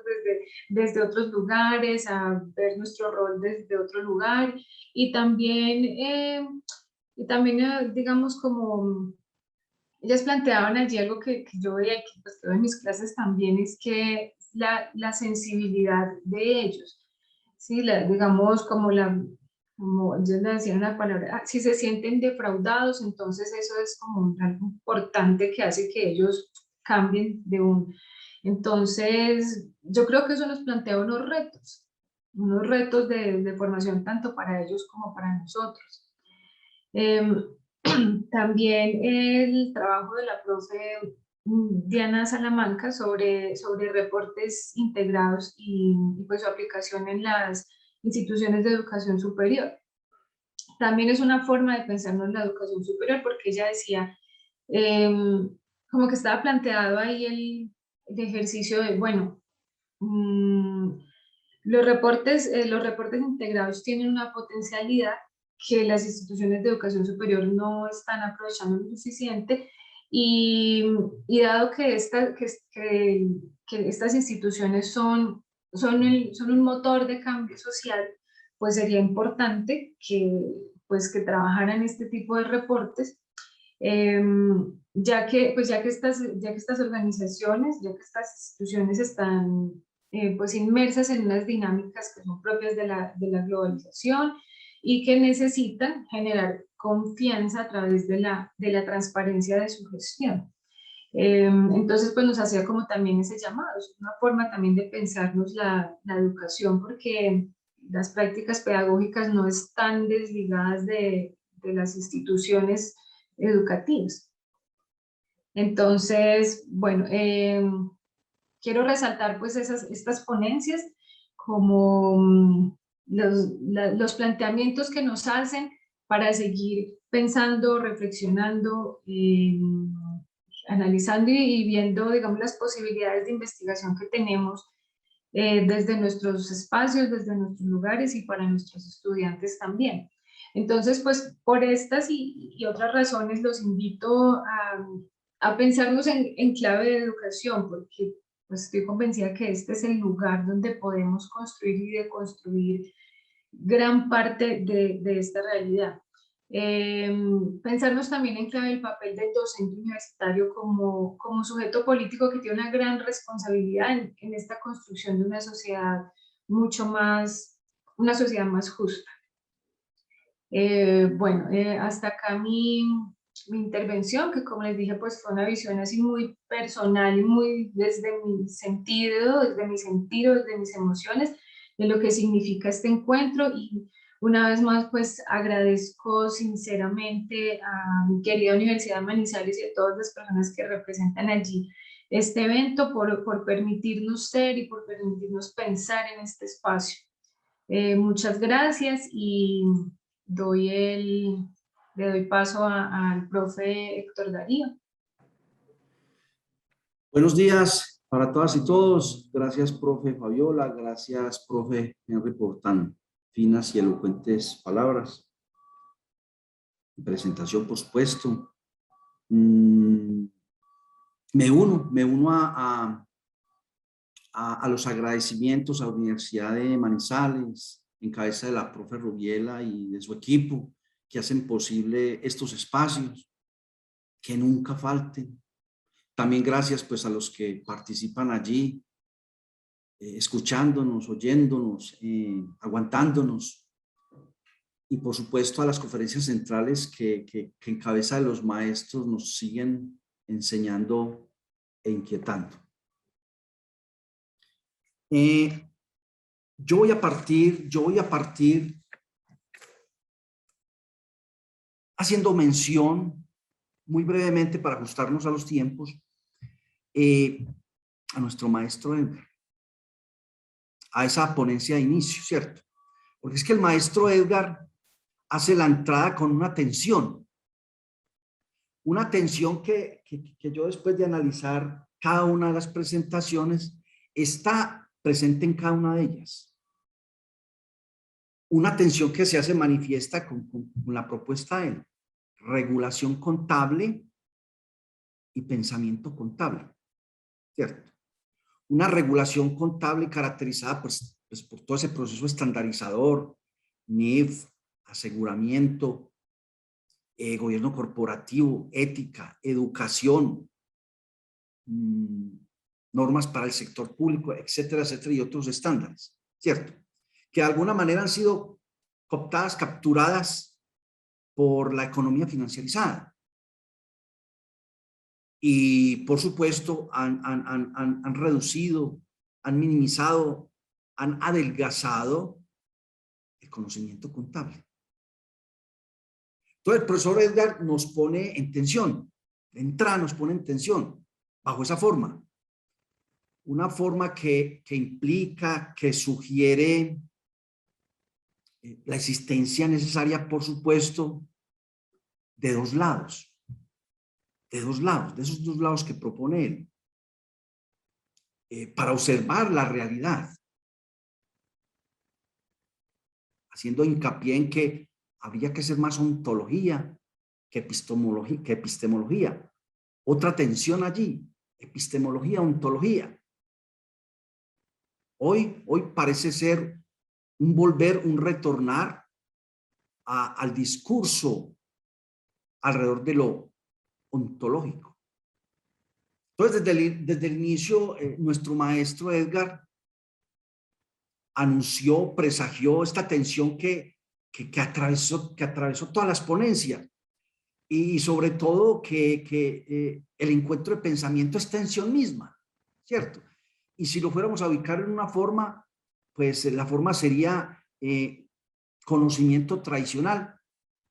desde otros lugares, a ver nuestro rol desde otro lugar, y también, digamos, como ellas planteaban allí algo que yo veía que pues, en mis clases también, es que la sensibilidad de ellos, ¿sí? Digamos, como ellos le decían la palabra, si se sienten defraudados, entonces eso es como algo importante que hace que ellos cambien de un... Entonces, yo creo que eso nos plantea unos retos de formación tanto para ellos como para nosotros. También el trabajo de la profe Diana Salamanca sobre reportes integrados y pues su aplicación en las instituciones de educación superior. También es una forma de pensarnos en la educación superior, porque ella decía, como que estaba planteado ahí el ejercicio de, bueno, los reportes integrados tienen una potencialidad que las instituciones de educación superior no están aprovechando lo suficiente, y dado que estas instituciones son un motor de cambio social, pues sería importante que trabajaran este tipo de reportes, ya que estas organizaciones, ya que estas instituciones están pues inmersas en unas dinámicas que son propias de la globalización, y que necesitan generar confianza a través de la transparencia de su gestión. Entonces, pues nos hacía como también ese llamado, es una forma también de pensarnos la educación, porque las prácticas pedagógicas no están desligadas de las instituciones educativas. Entonces, bueno, quiero resaltar pues estas ponencias como los planteamientos que nos hacen para seguir pensando, reflexionando, analizando y viendo, digamos, las posibilidades de investigación que tenemos desde nuestros espacios, desde nuestros lugares y para nuestros estudiantes también. Entonces, pues por estas y otras razones los invito a pensarnos en clave de educación, porque pues estoy convencida que este es el lugar donde podemos construir y deconstruir gran parte de esta realidad. Pensarnos también en clave el papel del docente universitario como sujeto político que tiene una gran responsabilidad en esta construcción de una sociedad una sociedad más justa. Bueno, hasta acá mi intervención, que como les dije, pues fue una visión así muy personal y muy desde mi sentido, desde mi sentido, desde mis emociones, de lo que significa este encuentro. Y una vez más, pues agradezco sinceramente a mi querida Universidad de Manizales y a todas las personas que representan allí este evento, por permitirnos ser y por permitirnos pensar en este espacio. Muchas gracias y le doy paso al profe Héctor Darío. Buenos días para todas y todos. Gracias, profe Fabiola. Gracias, profe Henry, por tan finas y elocuentes palabras. Presentación, por supuesto. Me uno a los agradecimientos a la Universidad de Manizales, en cabeza de la profe Rubiela y de su equipo, que hacen posible estos espacios, que nunca falten. También gracias pues a los que participan allí, escuchándonos, oyéndonos, aguantándonos. Y por supuesto a las conferencias centrales que en cabeza de los maestros nos siguen enseñando e inquietando. Yo voy a partir haciendo mención muy brevemente para ajustarnos a los tiempos a nuestro maestro Edgar, a esa ponencia de inicio, ¿cierto? Porque es que el maestro Edgar hace la entrada con una tensión que yo, después de analizar cada una de las presentaciones, está presente en cada una de ellas. Una tensión que se hace manifiesta con la propuesta de regulación contable y pensamiento contable, ¿cierto? Una regulación contable caracterizada pues por todo ese proceso estandarizador, NIF, aseguramiento, gobierno corporativo, ética, educación, normas para el sector público, etcétera, etcétera, y otros estándares, ¿cierto? Que de alguna manera han sido cooptadas, capturadas por la economía financiarizada. Y, por supuesto, han reducido, han minimizado, han adelgazado el conocimiento contable. Entonces, el profesor Edgar nos pone en tensión, de entrada nos pone en tensión, bajo esa forma. Una forma que implica, que sugiere la existencia necesaria, por supuesto, de dos lados. De esos dos lados que propone él, para observar la realidad, haciendo hincapié en que habría que hacer más ontología que epistemología. Otra tensión allí, epistemología, ontología. Hoy parece ser un volver, un retornar al discurso alrededor de lo ontológico. Entonces, desde el inicio, nuestro maestro Edgar anunció, presagió esta tensión que atravesó todas las ponencias, y sobre todo que el encuentro de pensamiento es tensión misma, ¿cierto? Y si lo fuéramos a ubicar en una forma, pues la forma sería conocimiento tradicional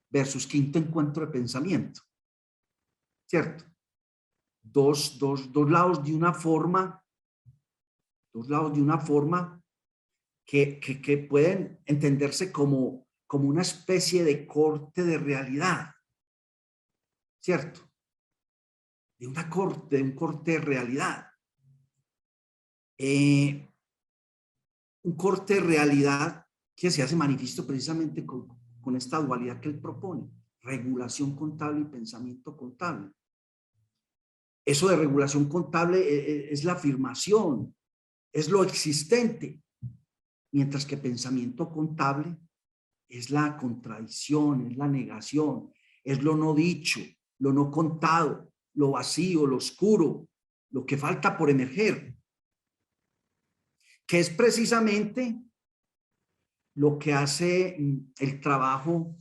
versus quinto encuentro de pensamiento, ¿cierto? Dos lados de una forma, que pueden entenderse como una especie de corte de realidad, ¿cierto? De un corte de realidad. Un corte de realidad que se hace manifiesto precisamente con esta dualidad que él propone, regulación contable y pensamiento contable. Eso de regulación contable es la afirmación, es lo existente, mientras que pensamiento contable es la contradicción, es la negación, es lo no dicho, lo no contado, lo vacío, lo oscuro, lo que falta por emerger, que es precisamente lo que hace el trabajo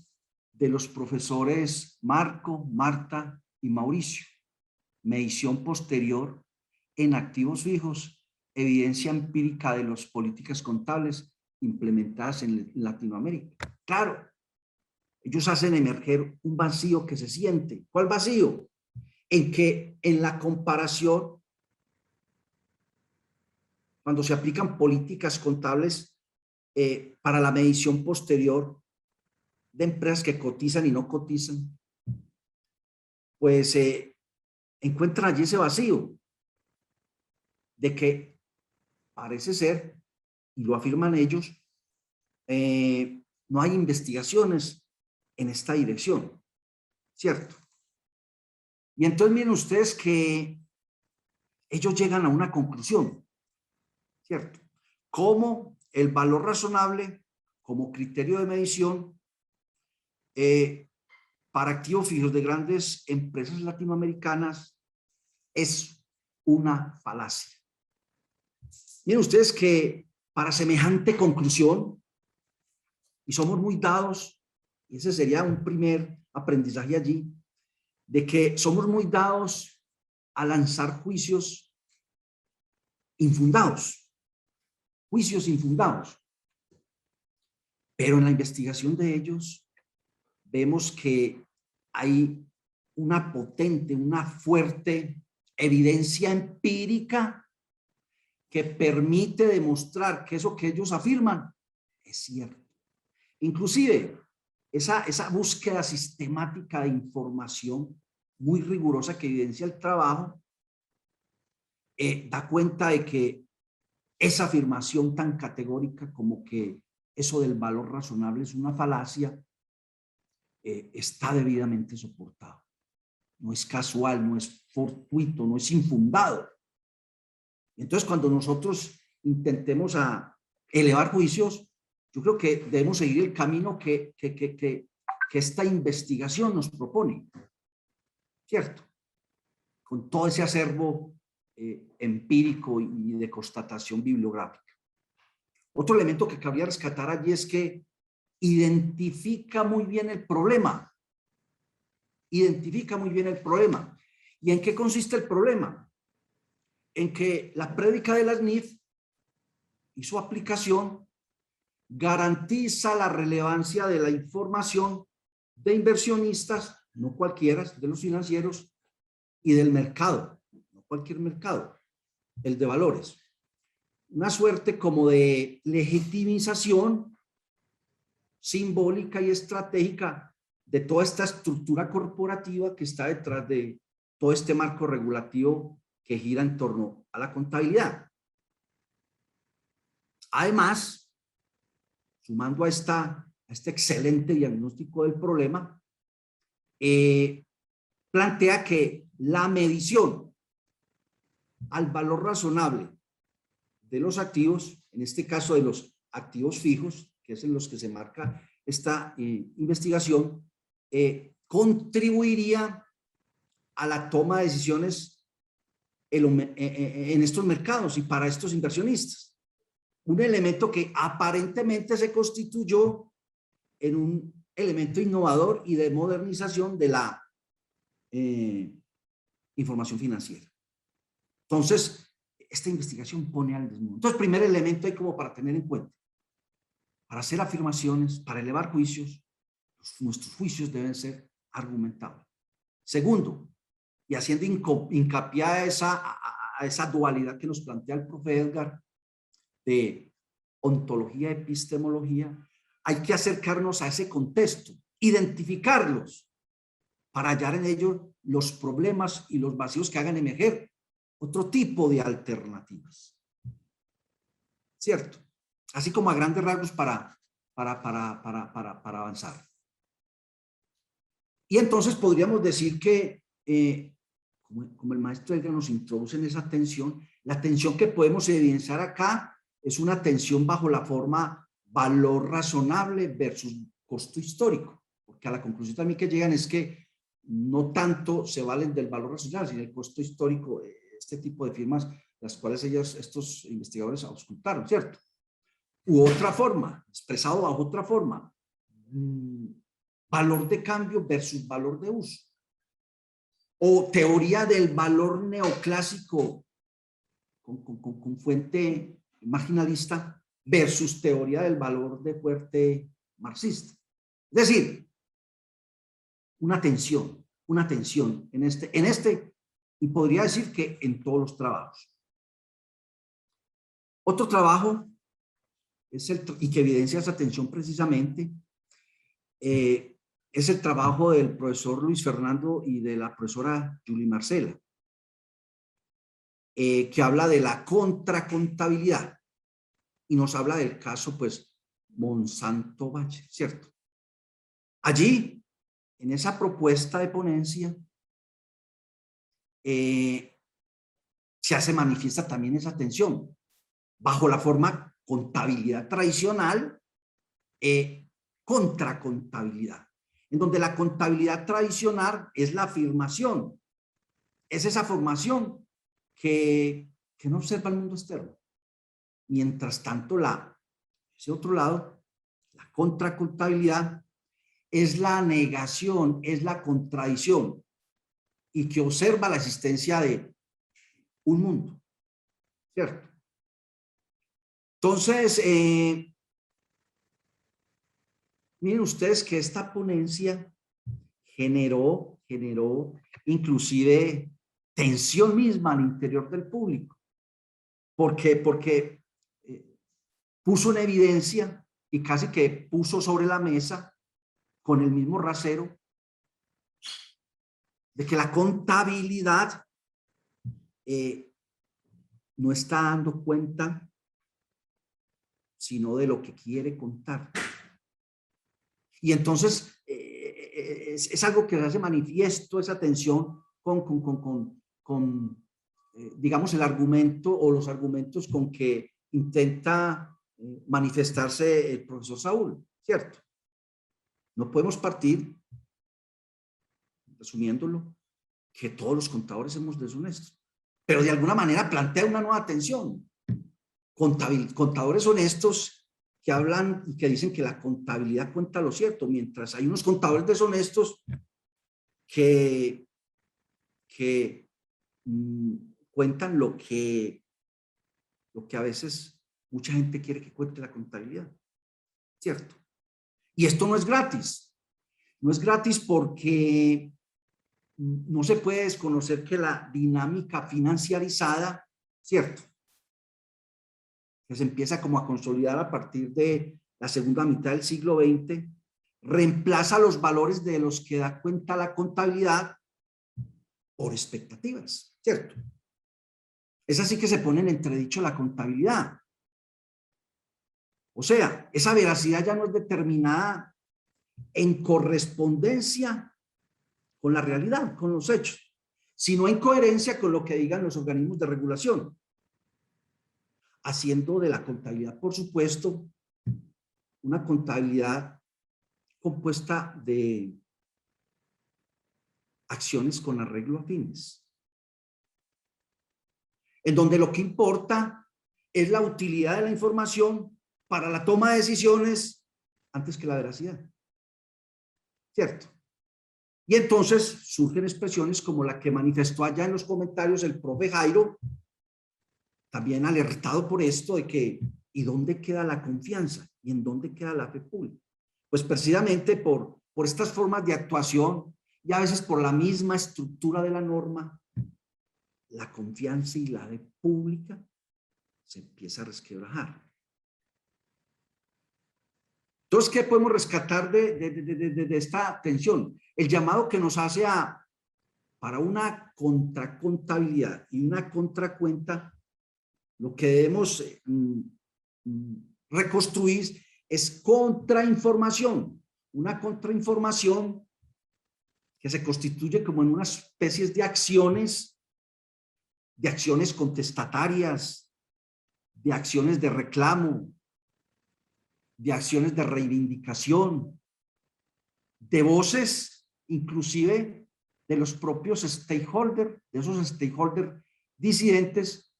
de los profesores Marco, Marta y Mauricio. Medición posterior en activos fijos, evidencia empírica de las políticas contables implementadas en Latinoamérica. Claro, ellos hacen emerger un vacío que se siente. ¿Cuál vacío? En que en la comparación cuando se aplican políticas contables para la medición posterior de empresas que cotizan y no cotizan, pues encuentran allí ese vacío de que parece ser, y lo afirman ellos, no hay investigaciones en esta dirección, ¿cierto? Y entonces miren ustedes que ellos llegan a una conclusión, ¿cierto? Como el valor razonable como criterio de medición para activos fijos de grandes empresas latinoamericanas es una falacia. Miren ustedes que para semejante conclusión, y somos muy dados, y ese sería un primer aprendizaje allí, de que somos muy dados a lanzar juicios infundados, pero en la investigación de ellos vemos que hay una potente, una fuerte evidencia empírica que permite demostrar que eso que ellos afirman es cierto. Inclusive, esa búsqueda sistemática de información muy rigurosa que evidencia el trabajo da cuenta de que esa afirmación tan categórica como que eso del valor razonable es una falacia está debidamente soportado. No es casual, no es fortuito, no es infundado. Entonces, cuando nosotros intentemos elevar juicios, yo creo que debemos seguir el camino que esta investigación nos propone, ¿cierto? Con todo ese acervo empírico y de constatación bibliográfica. Otro elemento que cabría rescatar allí es que identifica muy bien el problema. Identifica muy bien el problema. ¿Y en qué consiste el problema? En que la prédica de la SNIF y su aplicación garantiza la relevancia de la información de inversionistas, no cualquiera, de los financieros, y del mercado, no cualquier mercado, el de valores. Una suerte como de legitimización simbólica y estratégica de toda esta estructura corporativa que está detrás de todo este marco regulativo que gira en torno a la contabilidad. Además, sumando a este excelente diagnóstico del problema, plantea que la medición al valor razonable de los activos, en este caso de los activos fijos, que es en los que se marca esta investigación, contribuiría a la toma de decisiones en estos mercados y para estos inversionistas. Un elemento que aparentemente se constituyó en un elemento innovador y de modernización de la información financiera. Entonces, esta investigación pone al desnudo. Entonces, primer elemento hay como para tener en cuenta. Para hacer afirmaciones, para elevar juicios, nuestros juicios deben ser argumentables. Segundo, y haciendo hincapié a esa dualidad que nos plantea el profe Edgar de ontología, epistemología, hay que acercarnos a ese contexto, identificarlos para hallar en ellos los problemas y los vacíos que hagan emerger otro tipo de alternativas. ¿Cierto? Así como a grandes rasgos para avanzar. Y entonces podríamos decir que, como el maestro Edgar nos introduce en esa tensión, la tensión que podemos evidenciar acá es una tensión bajo la forma valor razonable versus costo histórico, porque a la conclusión también que llegan es que no tanto se valen del valor razonable, sino el costo histórico, este tipo de firmas, las cuales estos investigadores auscultaron, ¿cierto? U otra forma, expresado bajo otra forma, valor de cambio versus valor de uso. O teoría del valor neoclásico con fuente marginalista versus teoría del valor de fuerte marxista. Es decir, una tensión en este, y podría decir que en todos los trabajos. Otro trabajo y que evidencia esa tensión precisamente, es el trabajo del profesor Luis Fernando y de la profesora Julie Marcela, que habla de la contracontabilidad y nos habla del caso, pues, Monsanto Bayer, ¿cierto? Allí, en esa propuesta de ponencia, se hace manifiesta también esa tensión, bajo la forma contabilidad tradicional, contracontabilidad, en donde la contabilidad tradicional es la afirmación, es esa formación que no observa el mundo externo. Mientras tanto, ese otro lado, la contracontabilidad, es la negación, es la contradicción, y que observa la existencia de un mundo, ¿cierto? Entonces, miren ustedes que esta ponencia generó inclusive tensión misma al interior del público. ¿Por qué? Porque puso en evidencia y casi que puso sobre la mesa con el mismo rasero de que la contabilidad no está dando cuenta sino de lo que quiere contar. Y entonces es algo que hace manifiesto esa tensión con digamos, el argumento o los argumentos con que intenta manifestarse el profesor Saúl, ¿cierto? No podemos partir, resumiéndolo, que todos los contadores somos deshonestos, pero de alguna manera plantea una nueva tensión. Contadores honestos que hablan y que dicen que la contabilidad cuenta lo cierto, mientras hay unos contadores deshonestos que cuentan lo que a veces mucha gente quiere que cuente la contabilidad, ¿cierto? Y esto no es gratis. No es gratis porque no se puede desconocer que la dinámica financiarizada, ¿cierto?, que se empieza como a consolidar a partir de la segunda mitad del siglo XX, reemplaza los valores de los que da cuenta la contabilidad por expectativas, ¿cierto? Es así que se pone en entredicho la contabilidad. O sea, esa veracidad ya no es determinada en correspondencia con la realidad, con los hechos, sino en coherencia con lo que digan los organismos de regulación, haciendo de la contabilidad, por supuesto, una contabilidad compuesta de acciones con arreglo a fines, en donde lo que importa es la utilidad de la información para la toma de decisiones antes que la veracidad, ¿cierto? Y entonces surgen expresiones como la que manifestó allá en los comentarios el profe Jairo, también alertado por esto de que, ¿y dónde queda la confianza? ¿Y en dónde queda la fe pública? Pues precisamente por estas formas de actuación y a veces por la misma estructura de la norma, la confianza y la fe pública se empieza a resquebrajar. Entonces, ¿qué podemos rescatar de esta tensión? El llamado que nos hace para una contracontabilidad y una contracuenta, lo que debemos reconstruir es contrainformación, una contrainformación que se constituye como en unas especies de acciones contestatarias, de acciones de reclamo, de acciones de reivindicación, de voces inclusive de los propios stakeholders, de esos stakeholders disidentes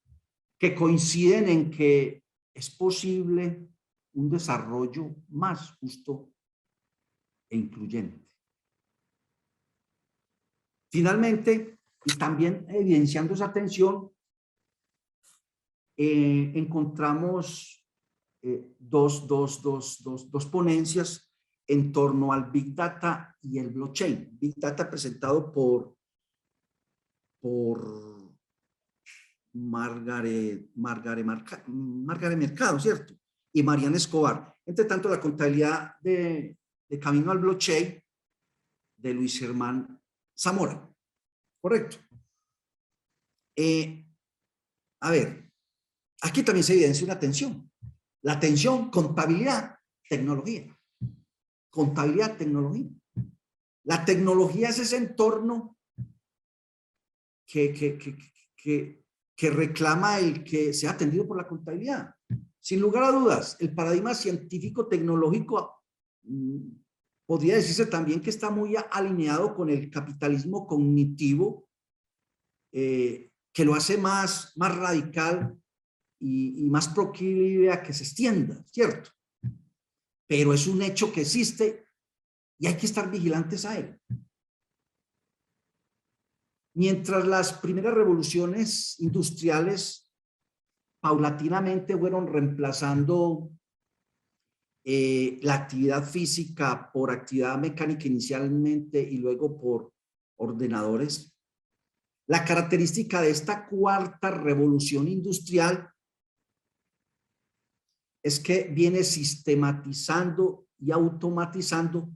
que coinciden en que es posible un desarrollo más justo e incluyente. Finalmente, y también evidenciando esa tensión, encontramos dos ponencias en torno al Big Data y el blockchain. Big Data presentado por Margaret Mercado, ¿cierto? Y Mariana Escobar. Entre tanto, la contabilidad de Camino al Blockchain de Luis Germán Zamora. Correcto. A ver, aquí también se evidencia una tensión. La tensión, contabilidad, tecnología. Contabilidad, tecnología. La tecnología es ese entorno que reclama el que sea atendido por la contabilidad. Sin lugar a dudas, el paradigma científico-tecnológico podría decirse también que está muy alineado con el capitalismo cognitivo, que lo hace más radical y más proclive a que se extienda, ¿cierto? Pero es un hecho que existe y hay que estar vigilantes a él. Mientras las primeras revoluciones industriales paulatinamente fueron reemplazando la actividad física por actividad mecánica inicialmente y luego por ordenadores, la característica de esta cuarta revolución industrial es que viene sistematizando y automatizando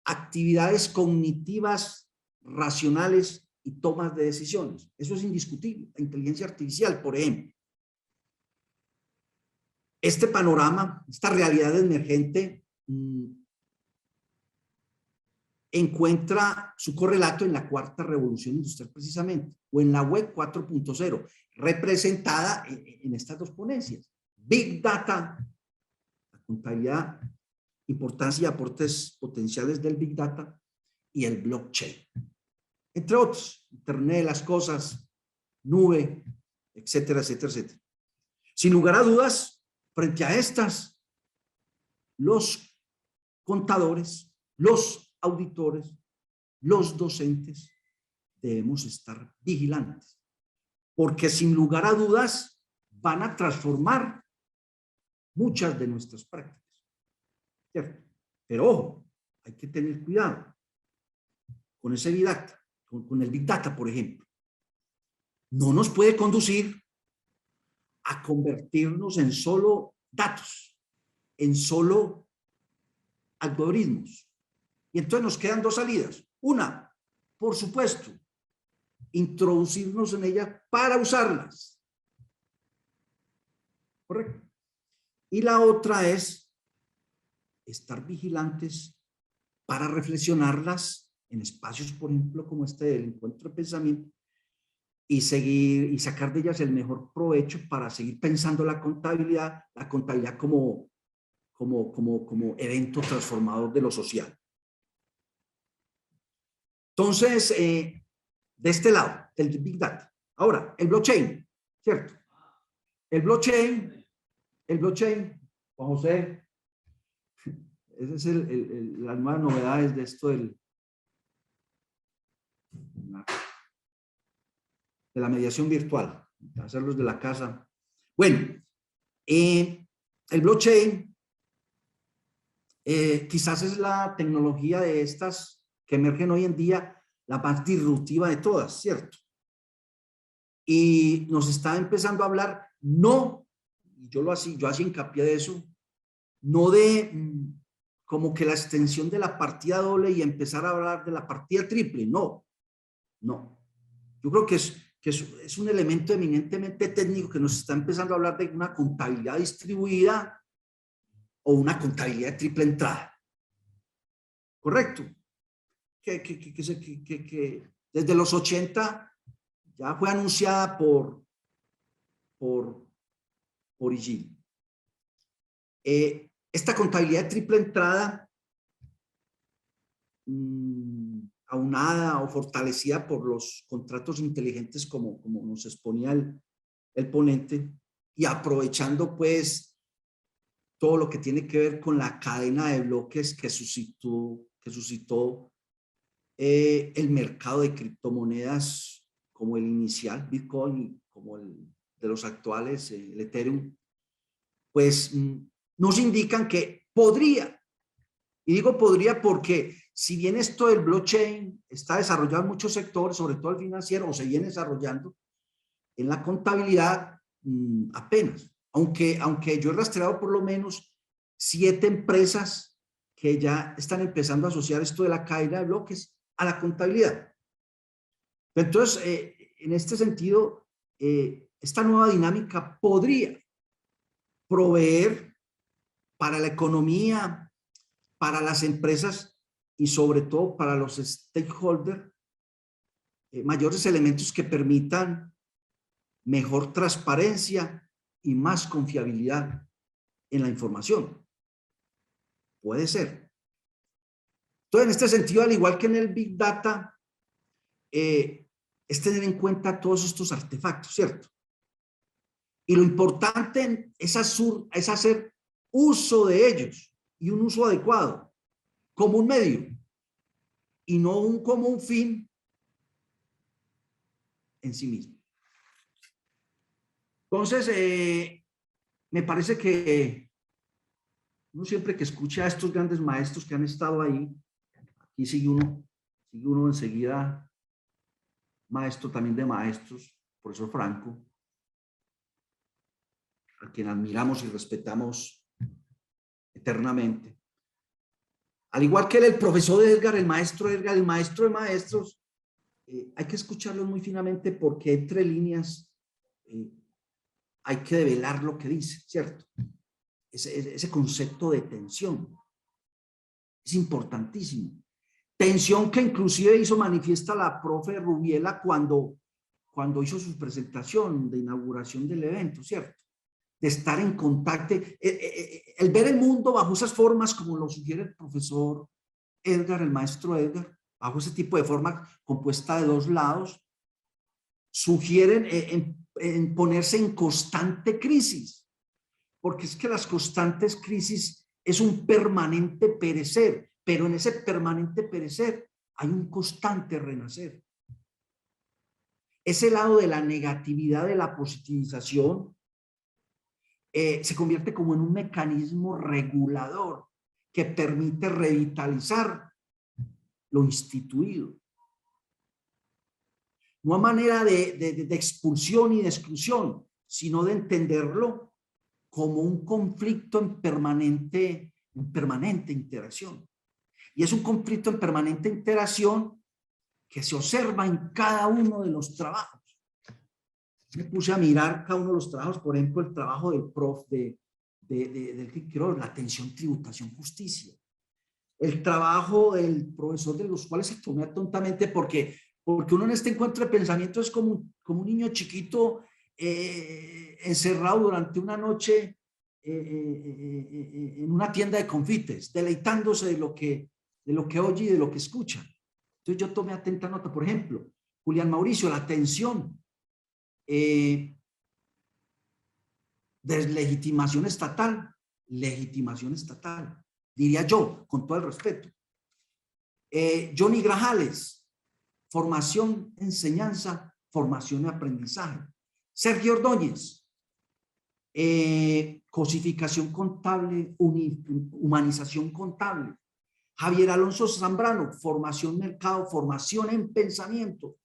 actividades cognitivas, racionales y tomas de decisiones. Eso es indiscutible. La inteligencia artificial, por ejemplo. Este panorama, esta realidad emergente, encuentra su correlato en la cuarta revolución industrial precisamente, o en la web 4.0, representada en estas dos ponencias. Big Data, la contabilidad, importancia y aportes potenciales del Big Data y el blockchain. Entre otros, Internet de las cosas, nube, etcétera, etcétera, etcétera. Sin lugar a dudas, frente a estas, los contadores, los auditores, los docentes, debemos estar vigilantes, porque sin lugar a dudas van a transformar muchas de nuestras prácticas. ¿Cierto? Pero ojo, hay que tener cuidado con ese Big Data, con el Big Data, por ejemplo. No nos puede conducir a convertirnos en solo datos, en solo algoritmos. Y entonces nos quedan dos salidas. Una, por supuesto, introducirnos en ellas para usarlas. ¿Correcto? Y la otra es estar vigilantes para reflexionarlas en espacios, por ejemplo, como este del encuentro de pensamiento, y seguir y sacar de ellas el mejor provecho para seguir pensando la contabilidad como evento transformador de lo social. Entonces, de este lado, del Big Data. Ahora, el blockchain, ¿cierto? El blockchain, Juan José, esa es las nuevas novedades de esto de la mediación virtual, hacerlos de la casa. Bueno, el blockchain quizás es la tecnología de estas que emergen hoy en día, la más disruptiva de todas, ¿cierto? Y nos está empezando a hablar, no, yo hacía hincapié de eso, no de como que la extensión de la partida doble y empezar a hablar de la partida triple, no. Yo creo que es un elemento eminentemente técnico que nos está empezando a hablar de una contabilidad distribuida o una contabilidad de triple entrada. ¿Correcto? Que desde los 80 ya fue anunciada por IG. Esta contabilidad de triple entrada, aunada o fortalecida por los contratos inteligentes como nos exponía el ponente, y aprovechando pues todo lo que tiene que ver con la cadena de bloques que suscitó el mercado de criptomonedas como el inicial, Bitcoin, y como el de los actuales, el Ethereum, pues nos indican que podría, y digo podría porque si bien esto del blockchain está desarrollado en muchos sectores, sobre todo el financiero, o se viene desarrollando, En la contabilidad, apenas. Aunque yo he rastreado por lo menos 7 empresas que ya están empezando a asociar esto de la cadena de bloques a la contabilidad. Entonces, en este sentido, esta nueva dinámica podría proveer para la economía, para las empresas y sobre todo para los stakeholders, mayores elementos que permitan mejor transparencia y más confiabilidad en la información. Puede ser. Entonces, en este sentido, al igual que en el Big Data, es tener en cuenta todos estos artefactos, ¿cierto? Y lo importante es hacer uso de ellos y un uso adecuado como un medio y no como un fin en sí mismo. Entonces, me parece que uno siempre que escucha a estos grandes maestros que han estado ahí, aquí sigue uno enseguida, maestro también de maestros, profesor Franco, a quien admiramos y respetamos eternamente. Al igual que el profesor Edgar, el maestro Edgar, el maestro de maestros, hay que escucharlos muy finamente porque entre líneas hay que develar lo que dice, ¿cierto? Ese concepto de tensión es importantísimo. Tensión que inclusive hizo manifiesta la profe Rubiela cuando hizo su presentación de inauguración del evento, ¿cierto? De estar en contacto, el ver el mundo bajo esas formas como lo sugiere el profesor Edgar, el maestro Edgar, bajo ese tipo de forma compuesta de 2 lados, sugieren en ponerse en constante crisis, porque es que las constantes crisis es un permanente perecer, pero en ese permanente perecer hay un constante renacer. Ese lado de la negatividad de la positivización se convierte como en un mecanismo regulador que permite revitalizar lo instituido. No a manera de expulsión y de exclusión, sino de entenderlo como un conflicto en permanente interacción. Y es un conflicto en permanente interacción que se observa en cada uno de los trabajos. Me puse a mirar cada uno de los trabajos, por ejemplo, el trabajo del prof del la atención, tributación, justicia. El trabajo del profesor, de los cuales se tomé tontamente porque uno en este encuentro de pensamiento es como un niño chiquito encerrado durante una noche en una tienda de confites, deleitándose de lo que oye y de lo que escucha. Entonces yo tomé atenta nota, por ejemplo, Julián Mauricio, la atención, deslegitimación estatal, legitimación estatal, diría yo, con todo el respeto. Johnny Grajales, formación, enseñanza, formación y aprendizaje. Sergio Ordóñez, cosificación contable, humanización contable. Javier Alonso Zambrano, formación mercado, formación en pensamiento.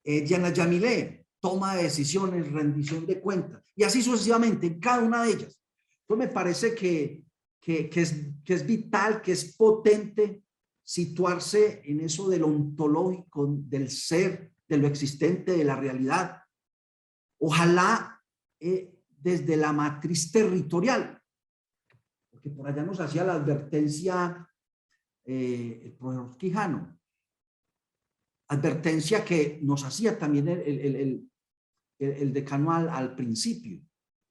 Diana Yamilé, toma de decisiones, rendición de cuentas, y así sucesivamente en cada una de ellas. Entonces me parece que es vital, que es potente situarse en eso de lo ontológico, del ser, de lo existente, de la realidad. Ojalá desde la matriz territorial, porque por allá nos hacía la advertencia el profesor Quijano, advertencia que nos hacía también el decano al principio,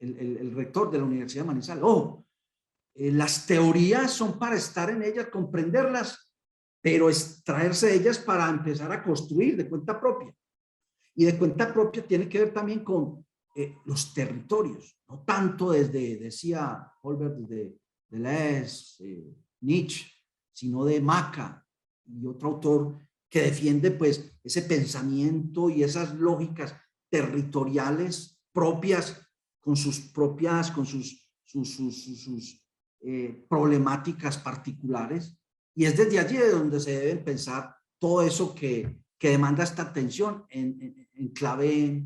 el rector de la Universidad de Manizales. Las teorías son para estar en ellas, comprenderlas, pero extraerse de ellas para empezar a construir de cuenta propia. Y de cuenta propia tiene que ver también con los territorios, no tanto decía Holberg, desde Deleuze, Nietzsche, sino de Maca y otro autor que defiende pues ese pensamiento y esas lógicas territoriales propias, con sus problemáticas particulares, y es desde allí de donde se deben pensar todo eso que que demanda esta atención en clave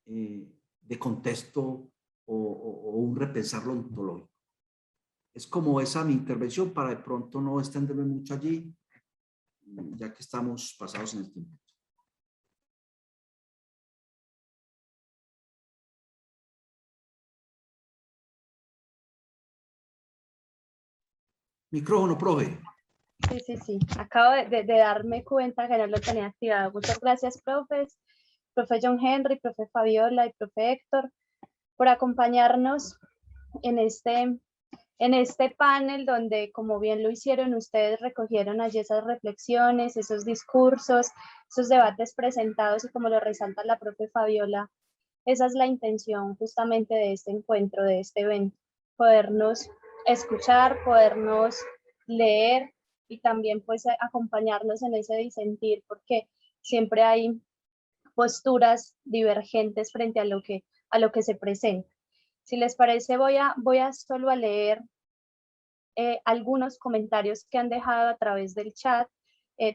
de contexto o un repensarlo ontológico. Es como esa mi intervención para de pronto no extenderme mucho allí, ya que estamos pasados en el tiempo. Micrófono, profe. Sí. Acabo de darme cuenta que no lo tenía activado. Muchas gracias, profes. Profe John Henry, profe Fabiola y profe Héctor, por acompañarnos en este panel donde, como bien lo hicieron ustedes, recogieron allí esas reflexiones, esos discursos, esos debates presentados y como lo resalta la profe Fabiola, esa es la intención justamente de este encuentro, de este evento, podernos escuchar, podernos leer y también pues acompañarnos en ese disentir, porque siempre hay posturas divergentes frente a lo que se presenta. Si les parece, voy a solo a leer algunos comentarios que han dejado a través del chat,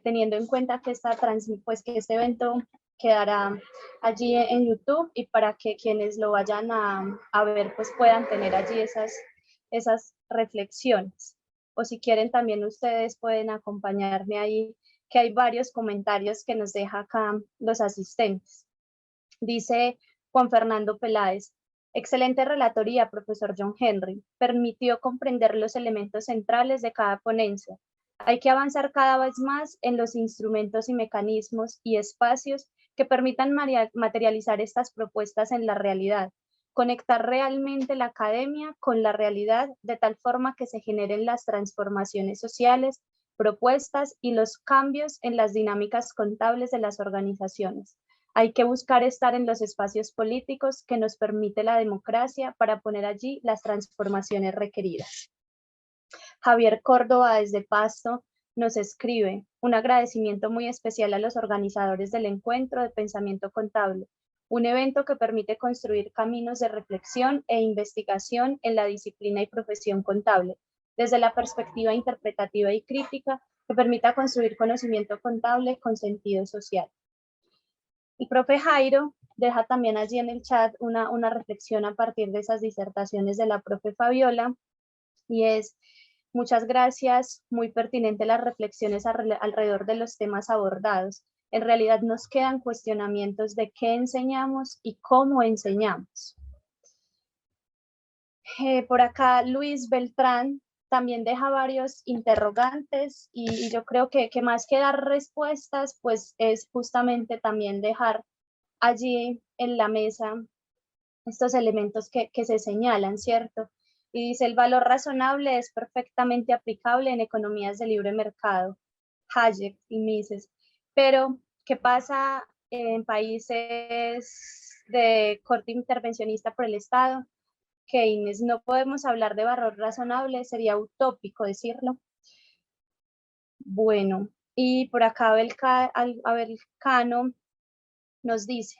teniendo en cuenta que que este evento quedará allí en YouTube y para que quienes lo vayan a ver pues puedan tener allí esas reflexiones. O si quieren también ustedes pueden acompañarme ahí, que hay varios comentarios que nos deja acá los asistentes. Dice Juan Fernando Peláez: excelente relatoría, profesor John Henry. Permitió comprender los elementos centrales de cada ponencia. Hay que avanzar cada vez más en los instrumentos y mecanismos y espacios que permitan materializar estas propuestas en la realidad, conectar realmente la academia con la realidad de tal forma que se generen las transformaciones sociales, propuestas y los cambios en las dinámicas contables de las organizaciones. Hay que buscar estar en los espacios políticos que nos permite la democracia para poner allí las transformaciones requeridas. Javier Córdoba desde Pasto nos escribe: un agradecimiento muy especial a los organizadores del encuentro de pensamiento contable, un evento que permite construir caminos de reflexión e investigación en la disciplina y profesión contable, desde la perspectiva interpretativa y crítica que permita construir conocimiento contable con sentido social. El profe Jairo deja también allí en el chat una reflexión a partir de esas disertaciones de la profe Fabiola, y es: muchas gracias, muy pertinente las reflexiones alrededor de los temas abordados. En realidad nos quedan cuestionamientos de qué enseñamos y cómo enseñamos. Por acá Luis Beltrán también deja varios interrogantes y yo creo que más que dar respuestas, pues es justamente también dejar allí en la mesa estos elementos que se señalan, ¿cierto? Y dice: el valor razonable es perfectamente aplicable en economías de libre mercado, Hayek y Mises, pero ¿qué pasa en países de corte intervencionista por el Estado? Keynes, no podemos hablar de valor razonable, sería utópico decirlo. Bueno, y por acá Abel Cano nos dice: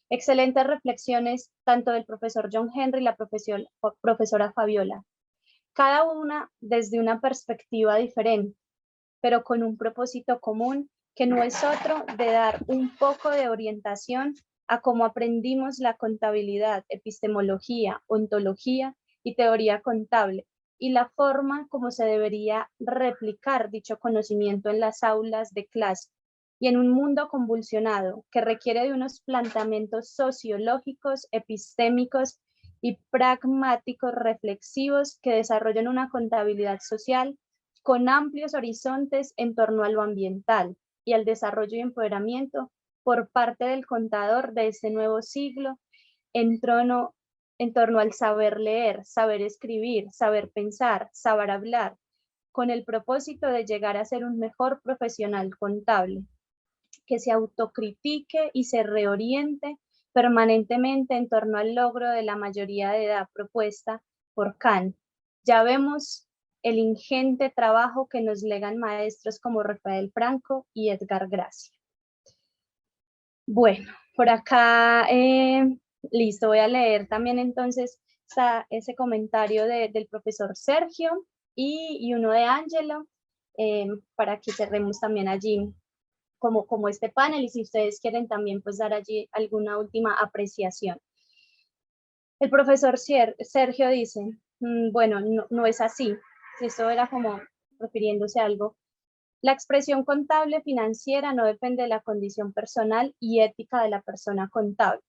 excelentes reflexiones tanto del profesor John Henry y la profesora Fabiola, cada una desde una perspectiva diferente, pero con un propósito común que no es otro de dar un poco de orientación a cómo aprendimos la contabilidad, epistemología, ontología y teoría contable, y la forma como se debería replicar dicho conocimiento en las aulas de clase y en un mundo convulsionado que requiere de unos planteamientos sociológicos, epistémicos y pragmáticos reflexivos que desarrollen una contabilidad social con amplios horizontes en torno a lo ambiental y al desarrollo y empoderamiento por parte del contador de este nuevo siglo en torno al saber leer, saber escribir, saber pensar, saber hablar, con el propósito de llegar a ser un mejor profesional contable, que se autocritique y se reoriente permanentemente en torno al logro de la mayoría de edad propuesta por Kant. Ya vemos el ingente trabajo que nos legan maestros como Rafael Franco y Edgar Gracia. Bueno, por acá, listo, voy a leer también entonces ese comentario del profesor Sergio y uno de Ángelo, para que cerremos también allí como este panel, y si ustedes quieren también pues dar allí alguna última apreciación. El profesor Sergio dice, bueno, no es así. Esto era como refiriéndose a algo. La expresión contable financiera no depende de la condición personal y ética de la persona contable.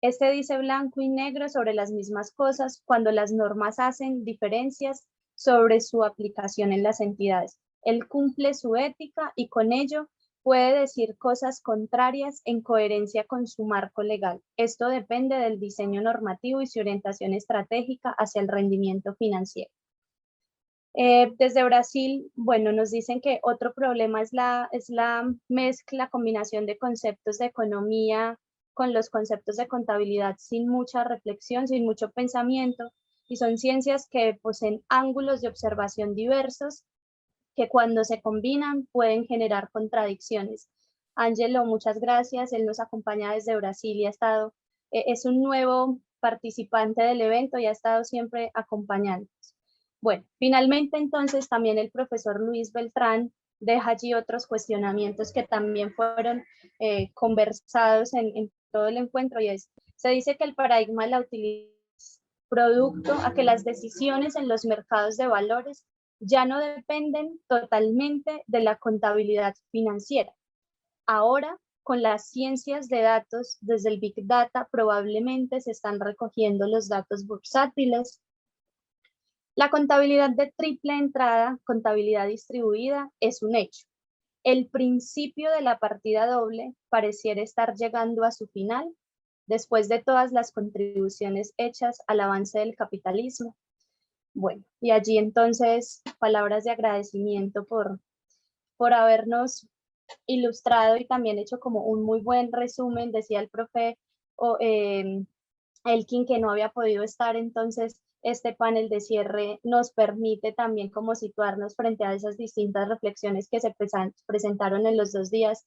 Este dice blanco y negro sobre las mismas cosas cuando las normas hacen diferencias sobre su aplicación en las entidades. Él cumple su ética y con ello puede decir cosas contrarias en coherencia con su marco legal. Esto depende del diseño normativo y su orientación estratégica hacia el rendimiento financiero. Desde Brasil, bueno, nos dicen que otro problema es la mezcla, combinación de conceptos de economía con los conceptos de contabilidad sin mucha reflexión, sin mucho pensamiento, y son ciencias que poseen ángulos de observación diversos que cuando se combinan pueden generar contradicciones. Ángelo, muchas gracias, él nos acompaña desde Brasil y ha estado, es un nuevo participante del evento y ha estado siempre acompañándonos. Bueno, finalmente entonces también el profesor Luis Beltrán deja allí otros cuestionamientos que también fueron conversados en todo el encuentro, y se dice que el paradigma de la utilidad es producto a que las decisiones en los mercados de valores ya no dependen totalmente de la contabilidad financiera. Ahora, con las ciencias de datos, desde el Big Data, probablemente se están recogiendo los datos bursátiles. La contabilidad de triple entrada, contabilidad distribuida, es un hecho. El principio de la partida doble pareciera estar llegando a su final después de todas las contribuciones hechas al avance del capitalismo. Bueno, y allí entonces palabras de agradecimiento por habernos ilustrado y también hecho como un muy buen resumen. Decía el profe Elkin que no había podido estar, entonces este panel de cierre nos permite también como situarnos frente a esas distintas reflexiones que se presentaron en los 2 días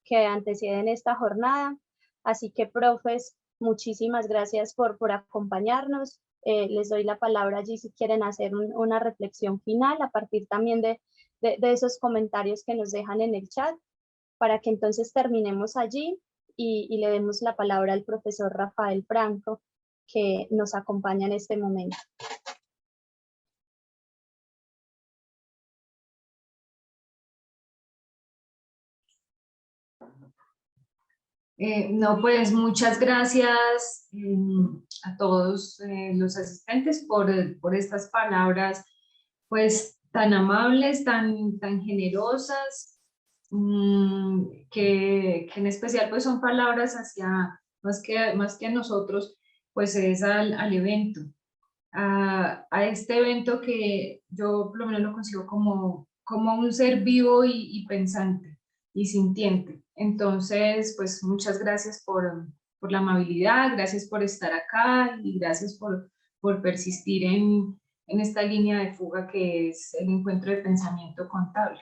que anteceden esta jornada. Así que, profes, muchísimas gracias por acompañarnos. Les doy la palabra allí si quieren hacer una reflexión final a partir también de esos comentarios que nos dejan en el chat, para que entonces terminemos allí y le demos la palabra al profesor Rafael Franco, que nos acompaña en este momento. No, pues muchas gracias a todos los asistentes por estas palabras pues tan amables, tan generosas, que en especial pues son palabras hacia, más que a nosotros, pues es al evento, a este evento que yo por lo menos lo consigo como un ser vivo y pensante y sintiente. Entonces, pues muchas gracias por la amabilidad, gracias por estar acá y gracias por persistir en esta línea de fuga que es el encuentro de pensamiento contable.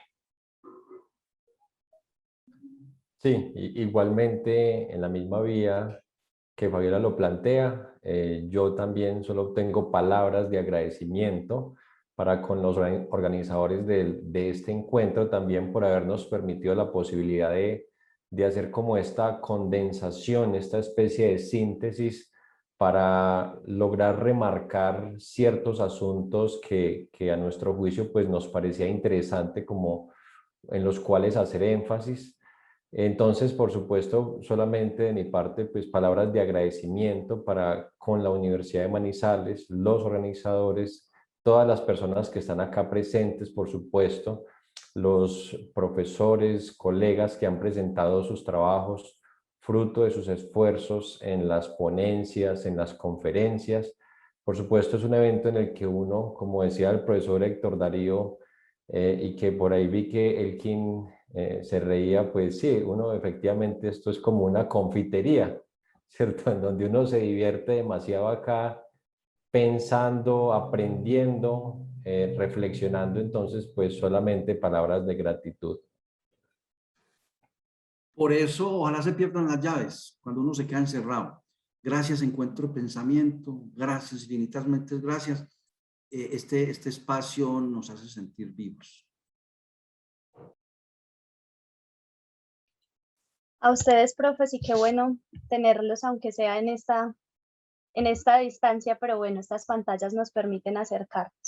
Sí, igualmente en la misma vía que Fabiola lo plantea, yo también solo tengo palabras de agradecimiento para con los organizadores de este encuentro, también por habernos permitido la posibilidad de hacer como esta condensación, esta especie de síntesis para lograr remarcar ciertos asuntos que a nuestro juicio pues nos parecía interesante como en los cuales hacer énfasis. Entonces, por supuesto, solamente de mi parte, pues palabras de agradecimiento para con la Universidad de Manizales, los organizadores, todas las personas que están acá presentes, por supuesto, los profesores, colegas que han presentado sus trabajos, fruto de sus esfuerzos en las ponencias, en las conferencias. Por supuesto, es un evento en el que uno, como decía el profesor Héctor Darío, y que por ahí vi que Elkin se reía, pues sí, uno efectivamente esto es como una confitería, ¿cierto? En donde uno se divierte demasiado acá pensando, aprendiendo, reflexionando, entonces pues solamente palabras de gratitud. Por eso, ojalá se pierdan las llaves cuando uno se queda encerrado. Gracias, Encuentro de Pensamiento. Gracias, infinitas gracias. Este espacio nos hace sentir vivos. A ustedes, profes, y qué bueno tenerlos, aunque sea en esta distancia, pero bueno, estas pantallas nos permiten acercarnos.